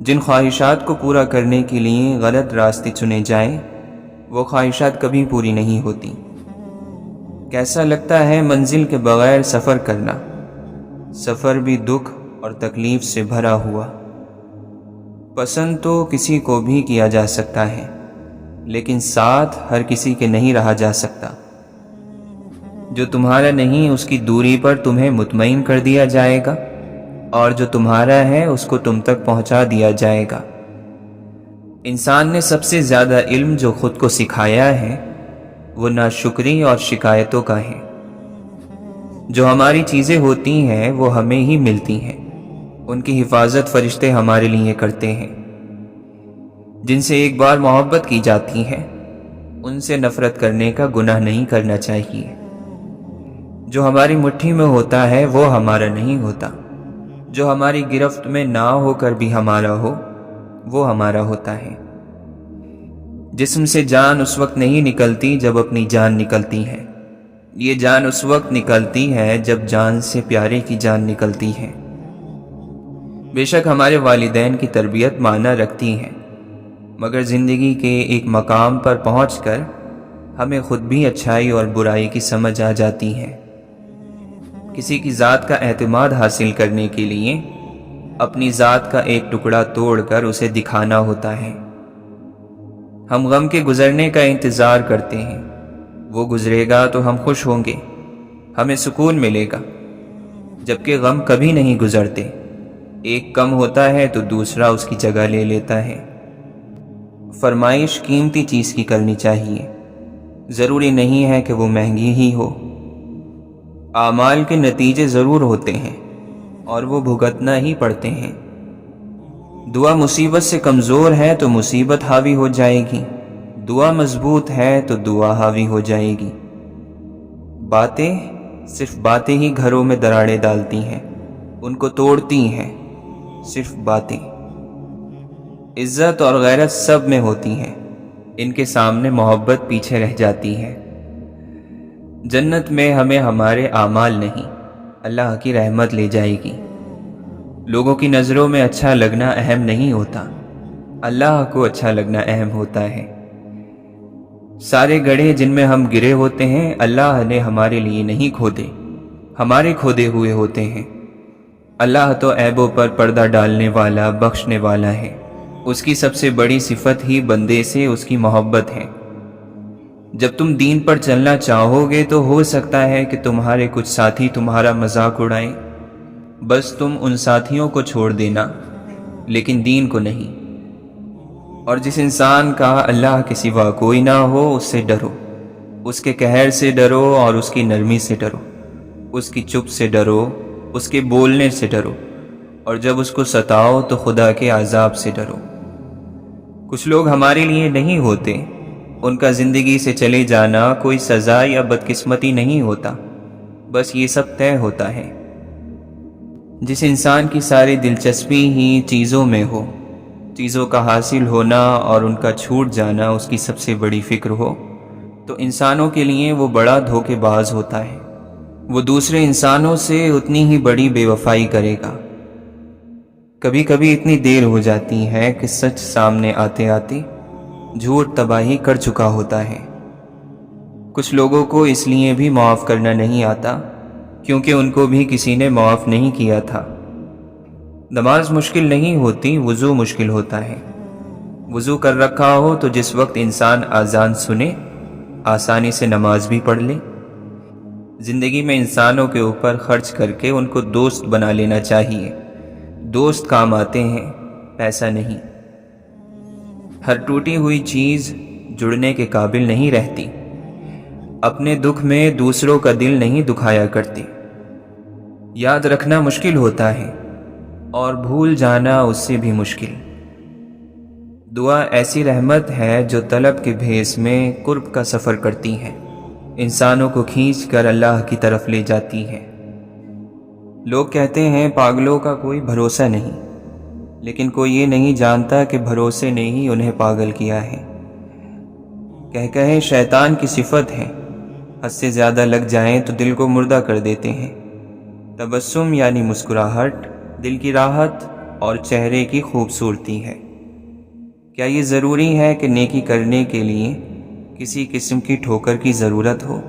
جن خواہشات کو پورا کرنے کے لیے غلط راستے چنے جائیں وہ خواہشات کبھی پوری نہیں ہوتی۔ کیسا لگتا ہے منزل کے بغیر سفر کرنا، سفر بھی دکھ اور تکلیف سے بھرا ہوا۔ پسند تو کسی کو بھی کیا جا سکتا ہے، لیکن ساتھ ہر کسی کے نہیں رہا جا سکتا۔ جو تمہارا نہیں اس کی دوری پر تمہیں مطمئن کر دیا جائے گا، اور جو تمہارا ہے اس کو تم تک پہنچا دیا جائے گا۔ انسان نے سب سے زیادہ علم جو خود کو سکھایا ہے وہ ناشکری اور شکایتوں کا ہے۔ جو ہماری چیزیں ہوتی ہیں وہ ہمیں ہی ملتی ہیں، ان کی حفاظت فرشتے ہمارے لیے کرتے ہیں۔ جن سے ایک بار محبت کی جاتی ہے ان سے نفرت کرنے کا گناہ نہیں کرنا چاہیے۔ جو ہماری مٹھی میں ہوتا ہے وہ ہمارا نہیں ہوتا، جو ہماری گرفت میں نہ ہو کر بھی ہمارا ہو وہ ہمارا ہوتا ہے۔ جسم سے جان اس وقت نہیں نکلتی جب اپنی جان نکلتی ہے، یہ جان اس وقت نکلتی ہے جب جان سے پیارے کی جان نکلتی ہے۔ بے شک ہمارے والدین کی تربیت معنی رکھتی ہے، مگر زندگی کے ایک مقام پر پہنچ کر ہمیں خود بھی اچھائی اور برائی کی سمجھ آ جاتی ہے۔ کسی کی ذات کا اعتماد حاصل کرنے کے لیے اپنی ذات کا ایک ٹکڑا توڑ کر اسے دکھانا ہوتا ہے۔ ہم غم کے گزرنے کا انتظار کرتے ہیں، وہ گزرے گا تو ہم خوش ہوں گے، ہمیں سکون ملے گا، جبکہ غم کبھی نہیں گزرتے، ایک کم ہوتا ہے تو دوسرا اس کی جگہ لے لیتا ہے۔ فرمائش قیمتی چیز کی کرنی چاہیے، ضروری نہیں ہے کہ وہ مہنگی ہی ہو۔ اعمال کے نتیجے ضرور ہوتے ہیں اور وہ بھگتنا ہی پڑتے ہیں۔ دعا مصیبت سے کمزور ہے تو مصیبت حاوی ہو جائے گی، دعا مضبوط ہے تو دعا حاوی ہو جائے گی۔ باتیں صرف باتیں ہی گھروں میں دراڑیں ڈالتی ہیں، ان کو توڑتی ہیں صرف باتیں۔ عزت اور غیرت سب میں ہوتی ہیں، ان کے سامنے محبت پیچھے رہ جاتی ہے۔ جنت میں ہمیں ہمارے اعمال نہیں، اللہ کی رحمت لے جائے گی۔ لوگوں کی نظروں میں اچھا لگنا اہم نہیں ہوتا، اللہ کو اچھا لگنا اہم ہوتا ہے۔ سارے گڑھے جن میں ہم گرے ہوتے ہیں اللہ نے ہمارے لیے نہیں کھودے، ہمارے کھودے ہوئے ہوتے ہیں۔ اللہ تو عیبوں پر پردہ ڈالنے والا، بخشنے والا ہے، اس کی سب سے بڑی صفت ہی بندے سے اس کی محبت ہے۔ جب تم دین پر چلنا چاہو گے تو ہو سکتا ہے کہ تمہارے کچھ ساتھی تمہارا مذاق اڑائیں، بس تم ان ساتھیوں کو چھوڑ دینا لیکن دین کو نہیں۔ اور جس انسان کا اللہ کے سوا کوئی نہ ہو اس سے ڈرو، اس کے قہر سے ڈرو اور اس کی نرمی سے ڈرو، اس کی چپ سے ڈرو، اس کے بولنے سے ڈرو، اور جب اس کو ستاؤ تو خدا کے عذاب سے ڈرو۔ کچھ لوگ ہمارے لیے نہیں ہوتے، ان کا زندگی سے چلے جانا کوئی سزا یا بدقسمتی نہیں ہوتا، بس یہ سب طے ہوتا ہے۔ جس انسان کی ساری دلچسپی ہی چیزوں میں ہو، چیزوں کا حاصل ہونا اور ان کا چھوٹ جانا اس کی سب سے بڑی فکر ہو، تو انسانوں کے لیے وہ بڑا دھوکے باز ہوتا ہے، وہ دوسرے انسانوں سے اتنی ہی بڑی بے وفائی کرے گا۔ کبھی کبھی اتنی دیر ہو جاتی ہے کہ سچ سامنے آتے آتے جھوٹ تباہی کر چکا ہوتا ہے۔ کچھ لوگوں کو اس لیے بھی معاف کرنا نہیں آتا کیونکہ ان کو بھی کسی نے معاف نہیں کیا تھا۔ نماز مشکل نہیں ہوتی، وضو مشکل ہوتا ہے۔ وضو کر رکھا ہو تو جس وقت انسان اذان سنے آسانی سے نماز بھی پڑھ لے۔ زندگی میں انسانوں کے اوپر خرچ کر کے ان کو دوست بنا لینا چاہیے، دوست کام آتے ہیں، پیسہ نہیں۔ ہر ٹوٹی ہوئی چیز جڑنے کے قابل نہیں رہتی، اپنے دکھ میں دوسروں کا دل نہیں دکھایا کرتی۔ یاد رکھنا مشکل ہوتا ہے اور بھول جانا اس سے بھی مشکل۔ دعا ایسی رحمت ہے جو طلب کے بھیس میں قرب کا سفر کرتی ہے، انسانوں کو کھینچ کر اللہ کی طرف لے جاتی ہے۔ لوگ کہتے ہیں پاگلوں کا کوئی بھروسہ نہیں، لیکن کوئی یہ نہیں جانتا کہ بھروسے نے ہی انہیں پاگل کیا ہے۔ کہے شیطان کی صفت ہے، حد سے زیادہ لگ جائیں تو دل کو مردہ کر دیتے ہیں۔ تبسم یعنی مسکراہٹ دل کی راحت اور چہرے کی خوبصورتی ہے۔ کیا یہ ضروری ہے کہ نیکی کرنے کے لیے کسی قسم کی ٹھوکر کی ضرورت ہو؟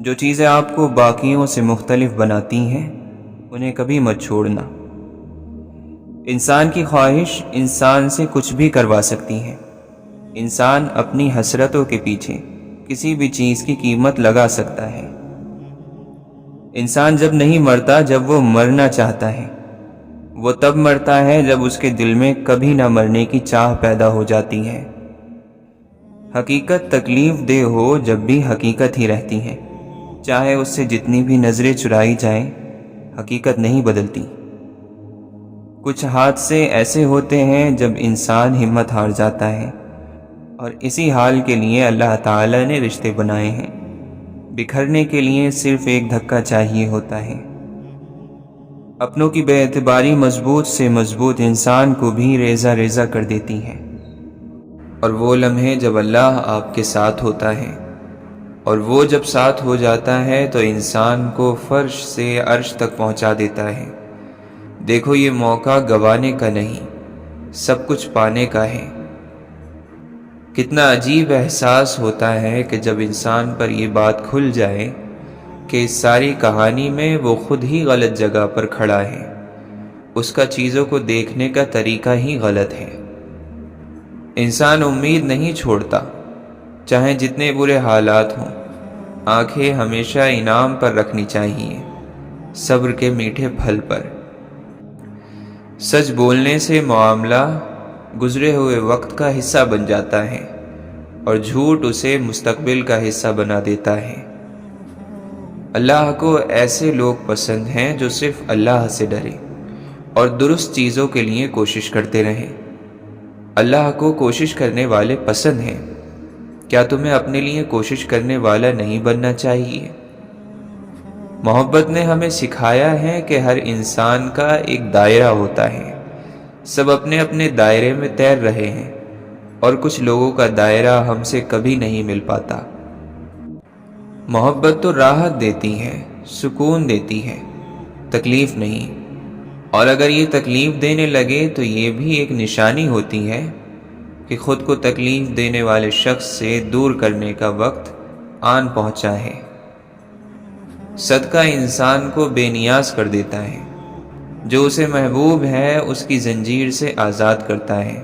جو چیزیں آپ کو باقیوں سے مختلف بناتی ہیں انہیں کبھی مت چھوڑنا۔ انسان کی خواہش انسان سے کچھ بھی کروا سکتی ہے۔ انسان اپنی حسرتوں کے پیچھے کسی بھی چیز کی قیمت لگا سکتا ہے۔ انسان جب نہیں مرتا جب وہ مرنا چاہتا ہے، وہ تب مرتا ہے جب اس کے دل میں کبھی نہ مرنے کی چاہ پیدا ہو جاتی ہے۔ حقیقت تکلیف دہ ہو جب بھی حقیقت ہی رہتی ہے، چاہے اس سے جتنی بھی نظریں چرائی جائیں، حقیقت نہیں بدلتی۔ کچھ حادثے ایسے ہوتے ہیں جب انسان ہمت ہار جاتا ہے، اور اسی حال کے لیے اللہ تعالی نے رشتے بنائے ہیں۔ بکھرنے کے لیے صرف ایک دھکا چاہیے ہوتا ہے۔ اپنوں کی بے اعتباری مضبوط سے مضبوط انسان کو بھی ریزہ ریزہ کر دیتی ہے، اور وہ لمحے جب اللہ آپ کے ساتھ ہوتا ہے، اور وہ جب ساتھ ہو جاتا ہے تو انسان کو فرش سے عرش تک پہنچا دیتا ہے۔ دیکھو یہ موقع گنوانے کا نہیں، سب کچھ پانے کا ہے۔ کتنا عجیب احساس ہوتا ہے کہ جب انسان پر یہ بات کھل جائے کہ اس ساری کہانی میں وہ خود ہی غلط جگہ پر کھڑا ہے، اس کا چیزوں کو دیکھنے کا طریقہ ہی غلط ہے۔ انسان امید نہیں چھوڑتا، چاہے جتنے برے حالات ہوں، آنکھیں ہمیشہ انعام پر رکھنی چاہیے، صبر کے میٹھے پھل پر۔ سچ بولنے سے معاملہ گزرے ہوئے وقت کا حصہ بن جاتا ہے، اور جھوٹ اسے مستقبل کا حصہ بنا دیتا ہے۔ اللہ کو ایسے لوگ پسند ہیں جو صرف اللہ سے ڈریں اور درست چیزوں کے لیے کوشش کرتے رہیں۔ اللہ کو کوشش کرنے والے پسند ہیں۔ کیا تمہیں اپنے لیے کوشش کرنے والا نہیں بننا چاہیے؟ محبت نے ہمیں سکھایا ہے کہ ہر انسان کا ایک دائرہ ہوتا ہے، سب اپنے اپنے دائرے میں تیر رہے ہیں، اور کچھ لوگوں کا دائرہ ہم سے کبھی نہیں مل پاتا۔ محبت تو راحت دیتی ہے، سکون دیتی ہے، تکلیف نہیں، اور اگر یہ تکلیف دینے لگے تو یہ بھی ایک نشانی ہوتی ہے کہ خود کو تکلیف دینے والے شخص سے دور کرنے کا وقت آن پہنچا ہے۔ صدقہ انسان کو بے نیاز کر دیتا ہے، جو اسے محبوب ہے اس کی زنجیر سے آزاد کرتا ہے۔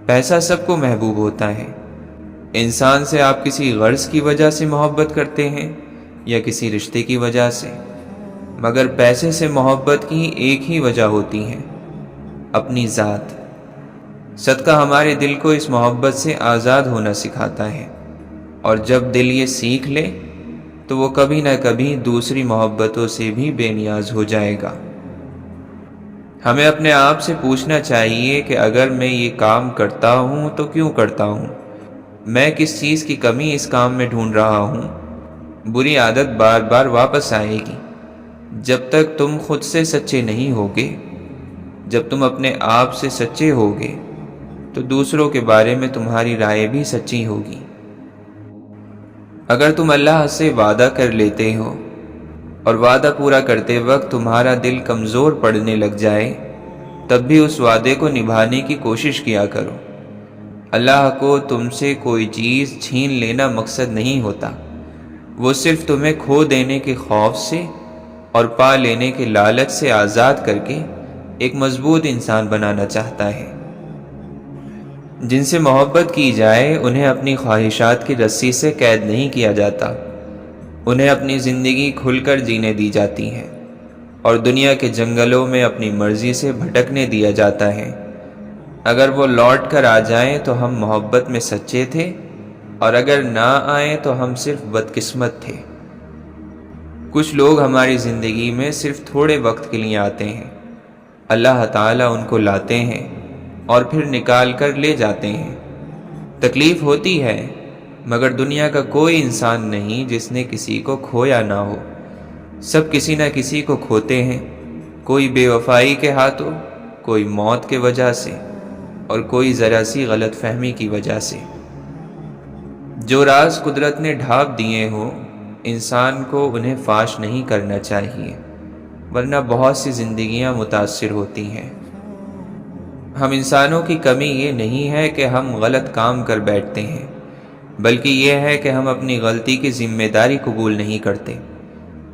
پیسہ سب کو محبوب ہوتا ہے۔ انسان سے آپ کسی غرض کی وجہ سے محبت کرتے ہیں یا کسی رشتے کی وجہ سے، مگر پیسے سے محبت کی ایک ہی وجہ ہوتی ہے، اپنی ذات۔ صدقہ ہمارے دل کو اس محبت سے آزاد ہونا سکھاتا ہے، اور جب دل یہ سیکھ لے تو وہ کبھی نہ کبھی دوسری محبتوں سے بھی بے نیاز ہو جائے گا۔ ہمیں اپنے آپ سے پوچھنا چاہیے کہ اگر میں یہ کام کرتا ہوں تو کیوں کرتا ہوں؟ میں کس چیز کی کمی اس کام میں ڈھونڈ رہا ہوں؟ بری عادت بار بار واپس آئے گی جب تک تم خود سے سچے نہیں ہوگے۔ جب تم اپنے آپ سے سچے ہوگے تو دوسروں کے بارے میں تمہاری رائے بھی سچی ہوگی۔ اگر تم اللہ سے وعدہ کر لیتے ہو اور وعدہ پورا کرتے وقت تمہارا دل کمزور پڑنے لگ جائے، تب بھی اس وعدے کو نبھانے کی کوشش کیا کرو۔ اللہ کو تم سے کوئی چیز چھین لینا مقصد نہیں ہوتا، وہ صرف تمہیں کھو دینے کے خوف سے اور پا لینے کے لالچ سے آزاد کر کے ایک مضبوط انسان بنانا چاہتا ہے۔ جن سے محبت کی جائے انہیں اپنی خواہشات کی رسی سے قید نہیں کیا جاتا، انہیں اپنی زندگی کھل کر جینے دی جاتی ہے، اور دنیا کے جنگلوں میں اپنی مرضی سے بھٹکنے دیا جاتا ہے۔ اگر وہ لوٹ کر آ جائیں تو ہم محبت میں سچے تھے، اور اگر نہ آئیں تو ہم صرف بدقسمت تھے۔ کچھ لوگ ہماری زندگی میں صرف تھوڑے وقت کے لیے آتے ہیں، اللہ تعالیٰ ان کو لاتے ہیں اور پھر نکال کر لے جاتے ہیں۔ تکلیف ہوتی ہے، مگر دنیا کا کوئی انسان نہیں جس نے کسی کو کھویا نہ ہو۔ سب کسی نہ کسی کو کھوتے ہیں، کوئی بے وفائی کے ہاتھوں، کوئی موت کے وجہ سے، اور کوئی ذرا سی غلط فہمی کی وجہ سے۔ جو راز قدرت نے ڈھانپ دیے ہوں، انسان کو انہیں فاش نہیں کرنا چاہیے، ورنہ بہت سی زندگیاں متاثر ہوتی ہیں۔ ہم انسانوں کی کمی یہ نہیں ہے کہ ہم غلط کام کر بیٹھتے ہیں، بلکہ یہ ہے کہ ہم اپنی غلطی کی ذمہ داری قبول نہیں کرتے۔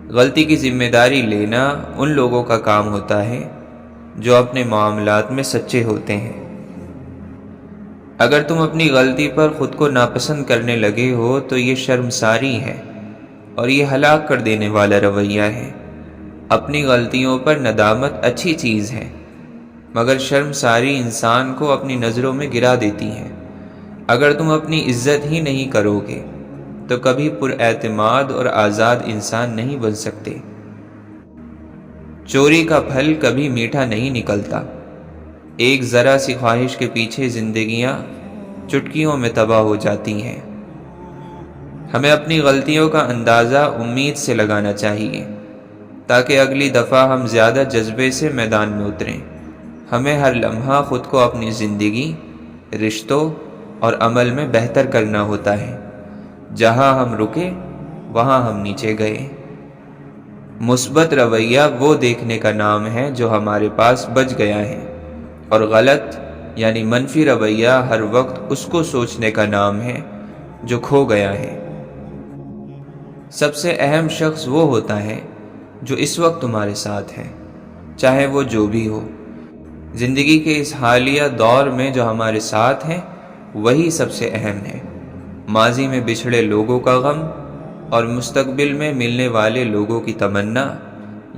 غلطی کی ذمہ داری لینا ان لوگوں کا کام ہوتا ہے جو اپنے معاملات میں سچے ہوتے ہیں۔ اگر تم اپنی غلطی پر خود کو ناپسند کرنے لگے ہو تو یہ شرمساری ہے، اور یہ ہلاک کر دینے والا رویہ ہے۔ اپنی غلطیوں پر ندامت اچھی چیز ہے، مگر شرمساری انسان کو اپنی نظروں میں گرا دیتی ہے۔ اگر تم اپنی عزت ہی نہیں کرو گے تو کبھی پر اعتماد اور آزاد انسان نہیں بن سکتے۔ چوری کا پھل کبھی میٹھا نہیں نکلتا۔ ایک ذرا سی خواہش کے پیچھے زندگیاں چٹکیوں میں تباہ ہو جاتی ہیں۔ ہمیں اپنی غلطیوں کا اندازہ امید سے لگانا چاہیے تاکہ اگلی دفعہ ہم زیادہ جذبے سے میدان میں اتریں۔ ہمیں ہر لمحہ خود کو اپنی زندگی، رشتوں اور عمل میں بہتر کرنا ہوتا ہے۔ جہاں ہم رکے وہاں ہم نیچے گئے۔ مثبت رویہ وہ دیکھنے کا نام ہے جو ہمارے پاس بچ گیا ہے، اور غلط یعنی منفی رویہ ہر وقت اس کو سوچنے کا نام ہے جو کھو گیا ہے۔ سب سے اہم شخص وہ ہوتا ہے جو اس وقت تمہارے ساتھ ہے، چاہے وہ جو بھی ہو۔ زندگی کے اس حالیہ دور میں جو ہمارے ساتھ ہیں وہی سب سے اہم ہے۔ ماضی میں بچھڑے لوگوں کا غم اور مستقبل میں ملنے والے لوگوں کی تمنا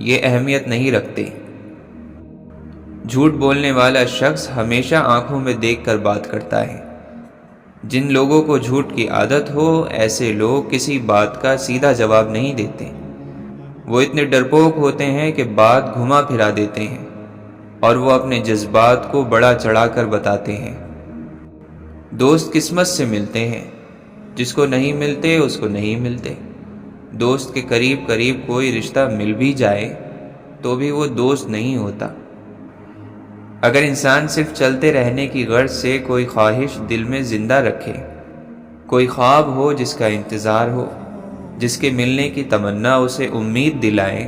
یہ اہمیت نہیں رکھتے۔ جھوٹ بولنے والا شخص ہمیشہ آنکھوں میں دیکھ کر بات کرتا ہے۔ جن لوگوں کو جھوٹ کی عادت ہو، ایسے لوگ کسی بات کا سیدھا جواب نہیں دیتے۔ وہ اتنے ڈرپوک ہوتے ہیں کہ بات گھما پھرا دیتے ہیں، اور وہ اپنے جذبات کو بڑا چڑھا کر بتاتے ہیں۔ دوست قسمت سے ملتے ہیں، جس کو نہیں ملتے اس کو نہیں ملتے۔ دوست کے قریب قریب کوئی رشتہ مل بھی جائے تو بھی وہ دوست نہیں ہوتا۔ اگر انسان صرف چلتے رہنے کی غرض سے کوئی خواہش دل میں زندہ رکھے، کوئی خواب ہو جس کا انتظار ہو، جس کے ملنے کی تمنا اسے امید دلائے،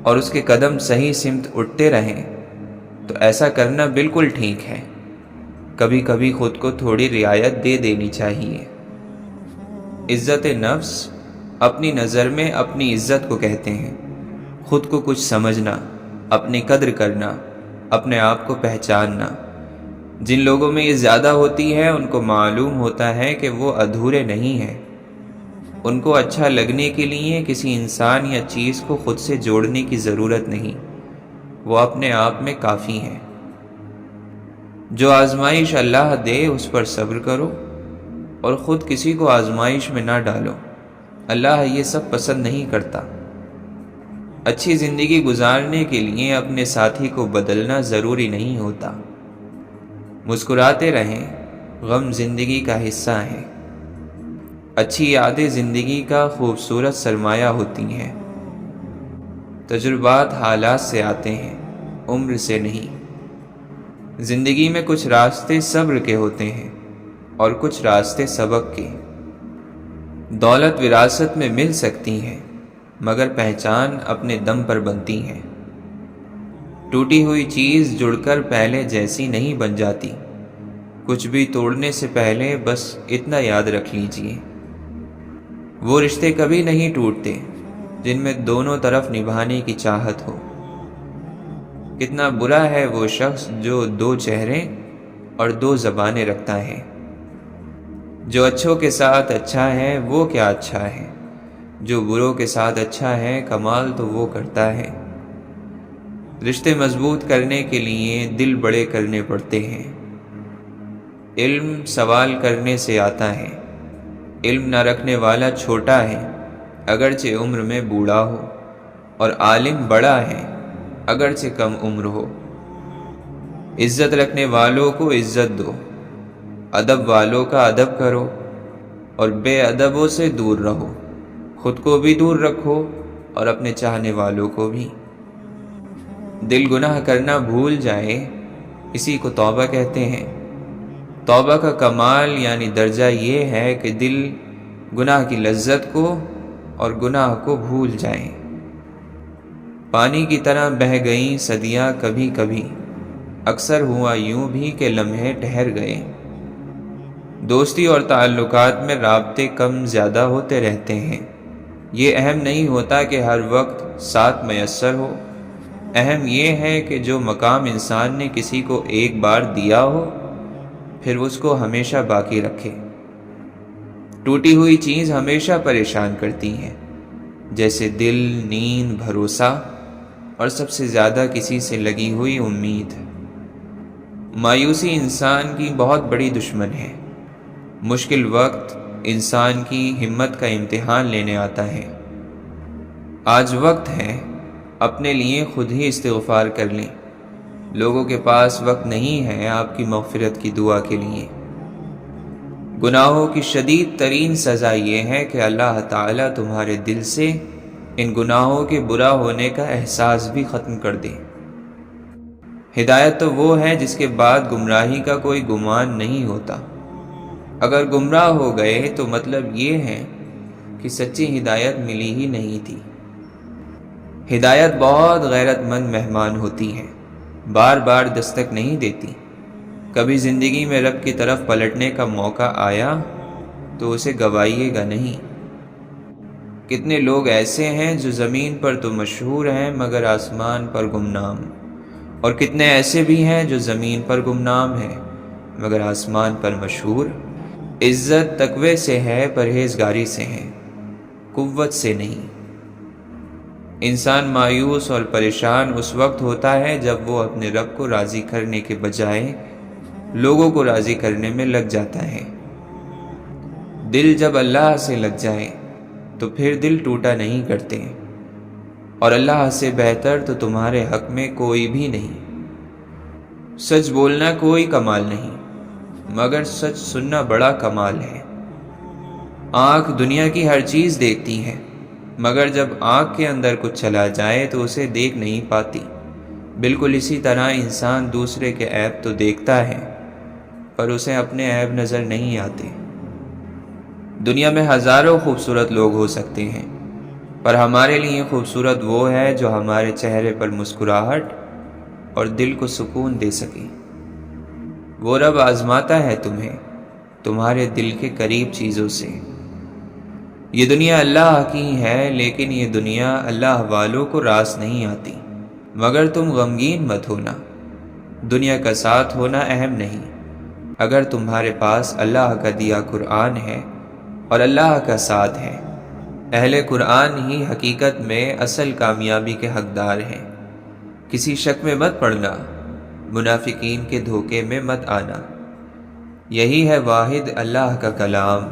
اور اس کے قدم صحیح سمت اٹھتے رہیں، تو ایسا کرنا بالکل ٹھیک ہے۔ کبھی کبھی خود کو تھوڑی رعایت دے دینی چاہیے۔ عزت نفس اپنی نظر میں اپنی عزت کو کہتے ہیں۔ خود کو کچھ سمجھنا، اپنی قدر کرنا، اپنے آپ کو پہچاننا۔ جن لوگوں میں یہ زیادہ ہوتی ہے ان کو معلوم ہوتا ہے کہ وہ ادھورے نہیں ہیں۔ ان کو اچھا لگنے کے لیے کسی انسان یا چیز کو خود سے جوڑنے کی ضرورت نہیں، وہ اپنے آپ میں کافی ہیں۔ جو آزمائش اللہ دے اس پر صبر کرو، اور خود کسی کو آزمائش میں نہ ڈالو۔ اللہ یہ سب پسند نہیں کرتا۔ اچھی زندگی گزارنے کے لیے اپنے ساتھی کو بدلنا ضروری نہیں ہوتا۔ مسکراتے رہیں، غم زندگی کا حصہ ہے۔ اچھی یادیں زندگی کا خوبصورت سرمایہ ہوتی ہیں۔ تجربات حالات سے آتے ہیں، عمر سے نہیں۔ زندگی میں کچھ راستے صبر کے ہوتے ہیں اور کچھ راستے سبق کے۔ دولت وراثت میں مل سکتی ہے، مگر پہچان اپنے دم پر بنتی ہے۔ ٹوٹی ہوئی چیز جڑ کر پہلے جیسی نہیں بن جاتی۔ کچھ بھی توڑنے سے پہلے بس اتنا یاد رکھ لیجئے، وہ رشتے کبھی نہیں ٹوٹتے جن میں دونوں طرف نبھانے کی چاہت ہو۔ کتنا برا ہے وہ شخص جو دو چہرے اور دو زبانیں رکھتا ہے۔ جو اچھوں کے ساتھ اچھا ہے وہ کیا اچھا ہے، جو بروں کے ساتھ اچھا ہے کمال تو وہ کرتا ہے۔ رشتے مضبوط کرنے کے لیے دل بڑے کرنے پڑتے ہیں۔ علم سوال کرنے سے آتا ہے۔ علم نہ رکھنے والا چھوٹا ہے اگرچہ عمر میں بوڑھا ہو، اور عالم بڑا ہے اگرچہ کم عمر ہو۔ عزت رکھنے والوں کو عزت دو، ادب والوں کا ادب کرو، اور بے ادبوں سے دور رہو۔ خود کو بھی دور رکھو اور اپنے چاہنے والوں کو بھی۔ دل گناہ کرنا بھول جائے، اسی کو توبہ کہتے ہیں۔ توبہ کا کمال یعنی درجہ یہ ہے کہ دل گناہ کی لذت کو اور گناہ کو بھول جائیں۔ پانی کی طرح بہہ گئیں صدیاں کبھی کبھی، اکثر ہوا یوں بھی کہ لمحے ٹھہر گئے۔ دوستی اور تعلقات میں رابطے کم زیادہ ہوتے رہتے ہیں۔ یہ اہم نہیں ہوتا کہ ہر وقت ساتھ میسر ہو، اہم یہ ہے کہ جو مقام انسان نے کسی کو ایک بار دیا ہو پھر اس کو ہمیشہ باقی رکھے۔ ٹوٹی ہوئی چیز ہمیشہ پریشان کرتی ہے، جیسے دل، نیند، بھروسہ، اور سب سے زیادہ کسی سے لگی ہوئی امید۔ مایوسی انسان کی بہت بڑی دشمن ہے۔ مشکل وقت انسان کی ہمت کا امتحان لینے آتا ہے۔ آج وقت ہے اپنے لیے خود ہی استغفار کر لیں۔ لوگوں کے پاس وقت نہیں ہے آپ کی مغفرت کی دعا کے لیے۔ گناہوں کی شدید ترین سزا یہ ہے کہ اللہ تعالیٰ تمہارے دل سے ان گناہوں کے برا ہونے کا احساس بھی ختم کر دے۔ ہدایت تو وہ ہے جس کے بعد گمراہی کا کوئی گمان نہیں ہوتا۔ اگر گمراہ ہو گئے تو مطلب یہ ہے کہ سچی ہدایت ملی ہی نہیں تھی۔ ہدایت بہت غیرت مند مہمان ہوتی ہے، بار بار دستک نہیں دیتی۔ کبھی زندگی میں رب کی طرف پلٹنے کا موقع آیا تو اسے گوائیے گا نہیں۔ کتنے لوگ ایسے ہیں جو زمین پر تو مشہور ہیں مگر آسمان پر گمنام، اور کتنے ایسے بھی ہیں جو زمین پر گمنام ہیں مگر آسمان پر مشہور۔ عزت تقوی سے ہے، پرہیزگاری سے ہے، قوت سے نہیں۔ انسان مایوس اور پریشان اس وقت ہوتا ہے جب وہ اپنے رب کو راضی کرنے کے بجائے لوگوں کو راضی کرنے میں لگ جاتا ہے۔ دل جب اللہ سے لگ جائے تو پھر دل ٹوٹا نہیں کرتے، اور اللہ سے بہتر تو تمہارے حق میں کوئی بھی نہیں۔ سچ بولنا کوئی کمال نہیں، مگر سچ سننا بڑا کمال ہے۔ آنکھ دنیا کی ہر چیز دیکھتی ہے، مگر جب آنکھ کے اندر کچھ چلا جائے تو اسے دیکھ نہیں پاتی۔ بالکل اسی طرح انسان دوسرے کے عیب تو دیکھتا ہے پر اسے اپنے عیب نظر نہیں آتے۔ دنیا میں ہزاروں خوبصورت لوگ ہو سکتے ہیں، پر ہمارے لیے خوبصورت وہ ہے جو ہمارے چہرے پر مسکراہٹ اور دل کو سکون دے سکے۔ وہ رب آزماتا ہے تمہیں تمہارے دل کے قریب چیزوں سے۔ یہ دنیا اللہ کی ہے، لیکن یہ دنیا اللہ والوں کو راس نہیں آتی۔ مگر تم غمگین مت ہونا، دنیا کا ساتھ ہونا اہم نہیں۔ اگر تمہارے پاس اللہ کا دیا قرآن ہے اور اللہ کا ساتھ ہے، اہل قرآن ہی حقیقت میں اصل کامیابی کے حقدار ہیں۔ کسی شک میں مت پڑنا، منافقین کے دھوکے میں مت آنا۔ یہی ہے واحد اللہ کا کلام،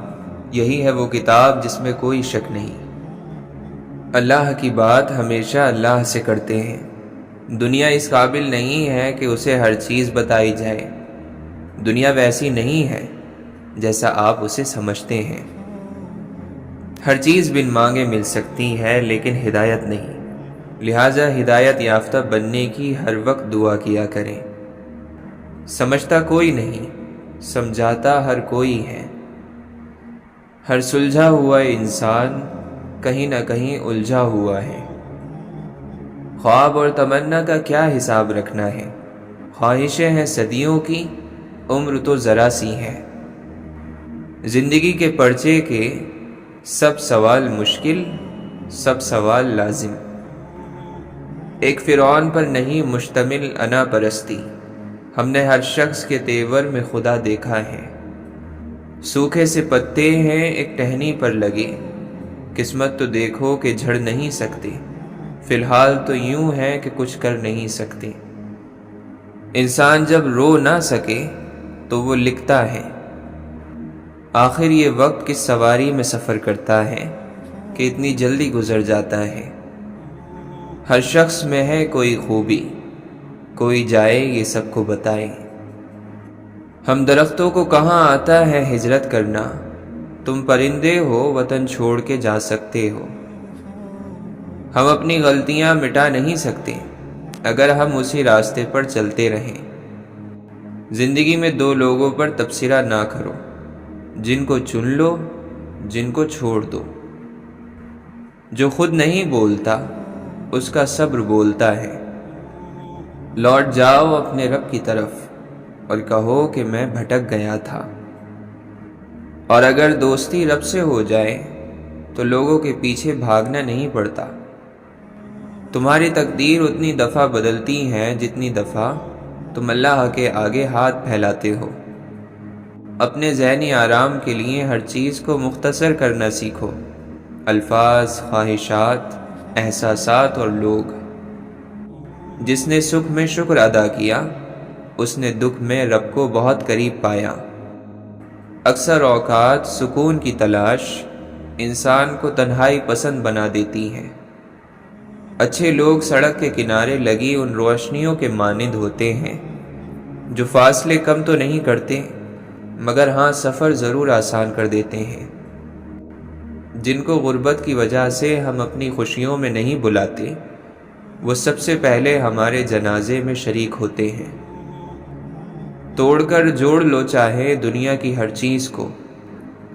یہی ہے وہ کتاب جس میں کوئی شک نہیں۔ اللہ کی بات ہمیشہ اللہ سے کرتے ہیں۔ دنیا اس قابل نہیں ہے کہ اسے ہر چیز بتائی جائے۔ دنیا ویسی نہیں ہے جیسا آپ اسے سمجھتے ہیں۔ ہر چیز بن مانگے مل سکتی ہے لیکن ہدایت نہیں، لہٰذا ہدایت یافتہ بننے کی ہر وقت دعا کیا کریں۔ سمجھتا کوئی نہیں، سمجھاتا ہر کوئی ہے۔ ہر سلجھا ہوا انسان کہیں نہ کہیں الجھا ہوا ہے۔ خواب اور تمنا کا کیا حساب رکھنا ہے؟ خواہشیں ہیں صدیوں کی، عمر تو ذرا سی ہے۔ زندگی کے پرچے کے سب سوال مشکل، سب سوال لازم۔ ایک فرعون پر نہیں مشتمل انا پرستی، ہم نے ہر شخص کے تیور میں خدا دیکھا ہے۔ سوکھے سے پتے ہیں ایک ٹہنی پر لگے، قسمت تو دیکھو کہ جھڑ نہیں سکتے، فی الحال تو یوں ہے کہ کچھ کر نہیں سکتے۔ انسان جب رو نہ سکے تو وہ لکھتا ہے۔ آخر یہ وقت کس سواری میں سفر کرتا ہے کہ اتنی جلدی گزر جاتا ہے۔ ہر شخص میں ہے کوئی خوبی، کوئی جائے یہ سب کو بتائے۔ ہم درختوں کو کہاں آتا ہے ہجرت کرنا، تم پرندے ہو وطن چھوڑ کے جا سکتے ہو۔ ہم اپنی غلطیاں مٹا نہیں سکتے اگر ہم اسی راستے پر چلتے رہیں۔ زندگی میں دو لوگوں پر تبصرہ نہ کرو، جن کو چن لو، جن کو چھوڑ دو۔ جو خود نہیں بولتا اس کا صبر بولتا ہے۔ لوٹ جاؤ اپنے رب کی طرف اور کہو کہ میں بھٹک گیا تھا۔ اور اگر دوستی رب سے ہو جائے تو لوگوں کے پیچھے بھاگنا نہیں پڑتا۔ تمہاری تقدیر اتنی دفعہ بدلتی ہے جتنی دفعہ تم اللہ کے آگے ہاتھ پھیلاتے ہو۔ اپنے ذہنی آرام کے لیے ہر چیز کو مختصر کرنا سیکھو، الفاظ، خواہشات، احساسات اور لوگ۔ جس نے سکھ میں شکر ادا کیا اس نے دکھ میں رب کو بہت قریب پایا۔ اکثر اوقات سکون کی تلاش انسان کو تنہائی پسند بنا دیتی ہے۔ اچھے لوگ سڑک کے کنارے لگی ان روشنیوں کے مانند ہوتے ہیں جو فاصلے کم تو نہیں کرتے مگر ہاں سفر ضرور آسان کر دیتے ہیں۔ جن کو غربت کی وجہ سے ہم اپنی خوشیوں میں نہیں بلاتے، وہ سب سے پہلے ہمارے جنازے میں شریک ہوتے ہیں۔ توڑ کر جوڑ لو چاہے دنیا کی ہر چیز کو،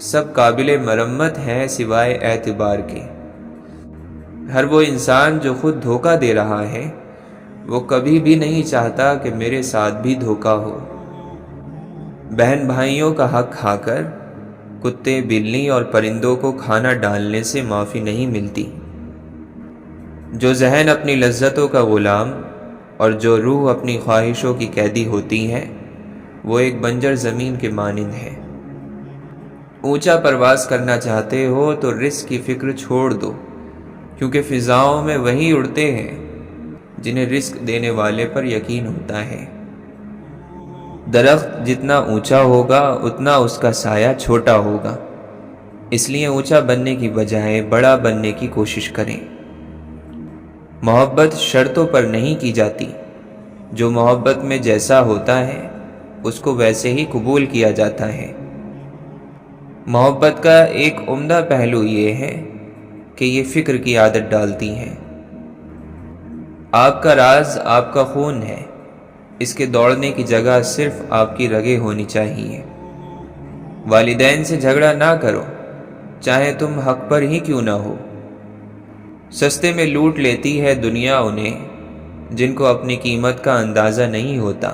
سب قابل مرمت ہے سوائے اعتبار کے۔ ہر وہ انسان جو خود دھوکہ دے رہا ہے، وہ کبھی بھی نہیں چاہتا کہ میرے ساتھ بھی دھوکہ ہو۔ بہن بھائیوں کا حق کھا کر کتے، بلی اور پرندوں کو کھانا ڈالنے سے معافی نہیں ملتی۔ جو ذہن اپنی لذتوں کا غلام اور جو روح اپنی خواہشوں کی قیدی ہوتی ہے، وہ ایک بنجر زمین کے مانند ہے۔ اونچا پرواز کرنا چاہتے ہو تو رزق کی فکر چھوڑ دو، کیونکہ فضاؤں میں وہی اڑتے ہیں جنہیں رزق دینے والے پر یقین ہوتا ہے۔ درخت جتنا اونچا ہوگا اتنا اس کا سایہ چھوٹا ہوگا، اس لیے اونچا بننے کی بجائے بڑا بننے کی کوشش کریں۔ محبت شرطوں پر نہیں کی جاتی، جو محبت میں جیسا ہوتا ہے اس کو ویسے ہی قبول کیا جاتا ہے۔ محبت کا ایک عمدہ پہلو یہ ہے کہ یہ فکر کی عادت ڈالتی ہے۔ آپ کا راز آپ کا خون ہے، اس کے دوڑنے کی جگہ صرف آپ کی رگیں ہونی چاہیے۔ والدین سے جھگڑا نہ کرو، چاہے تم حق پر ہی کیوں نہ ہو۔ سستے میں لوٹ لیتی ہے دنیا انہیں جن کو اپنی قیمت کا اندازہ نہیں ہوتا۔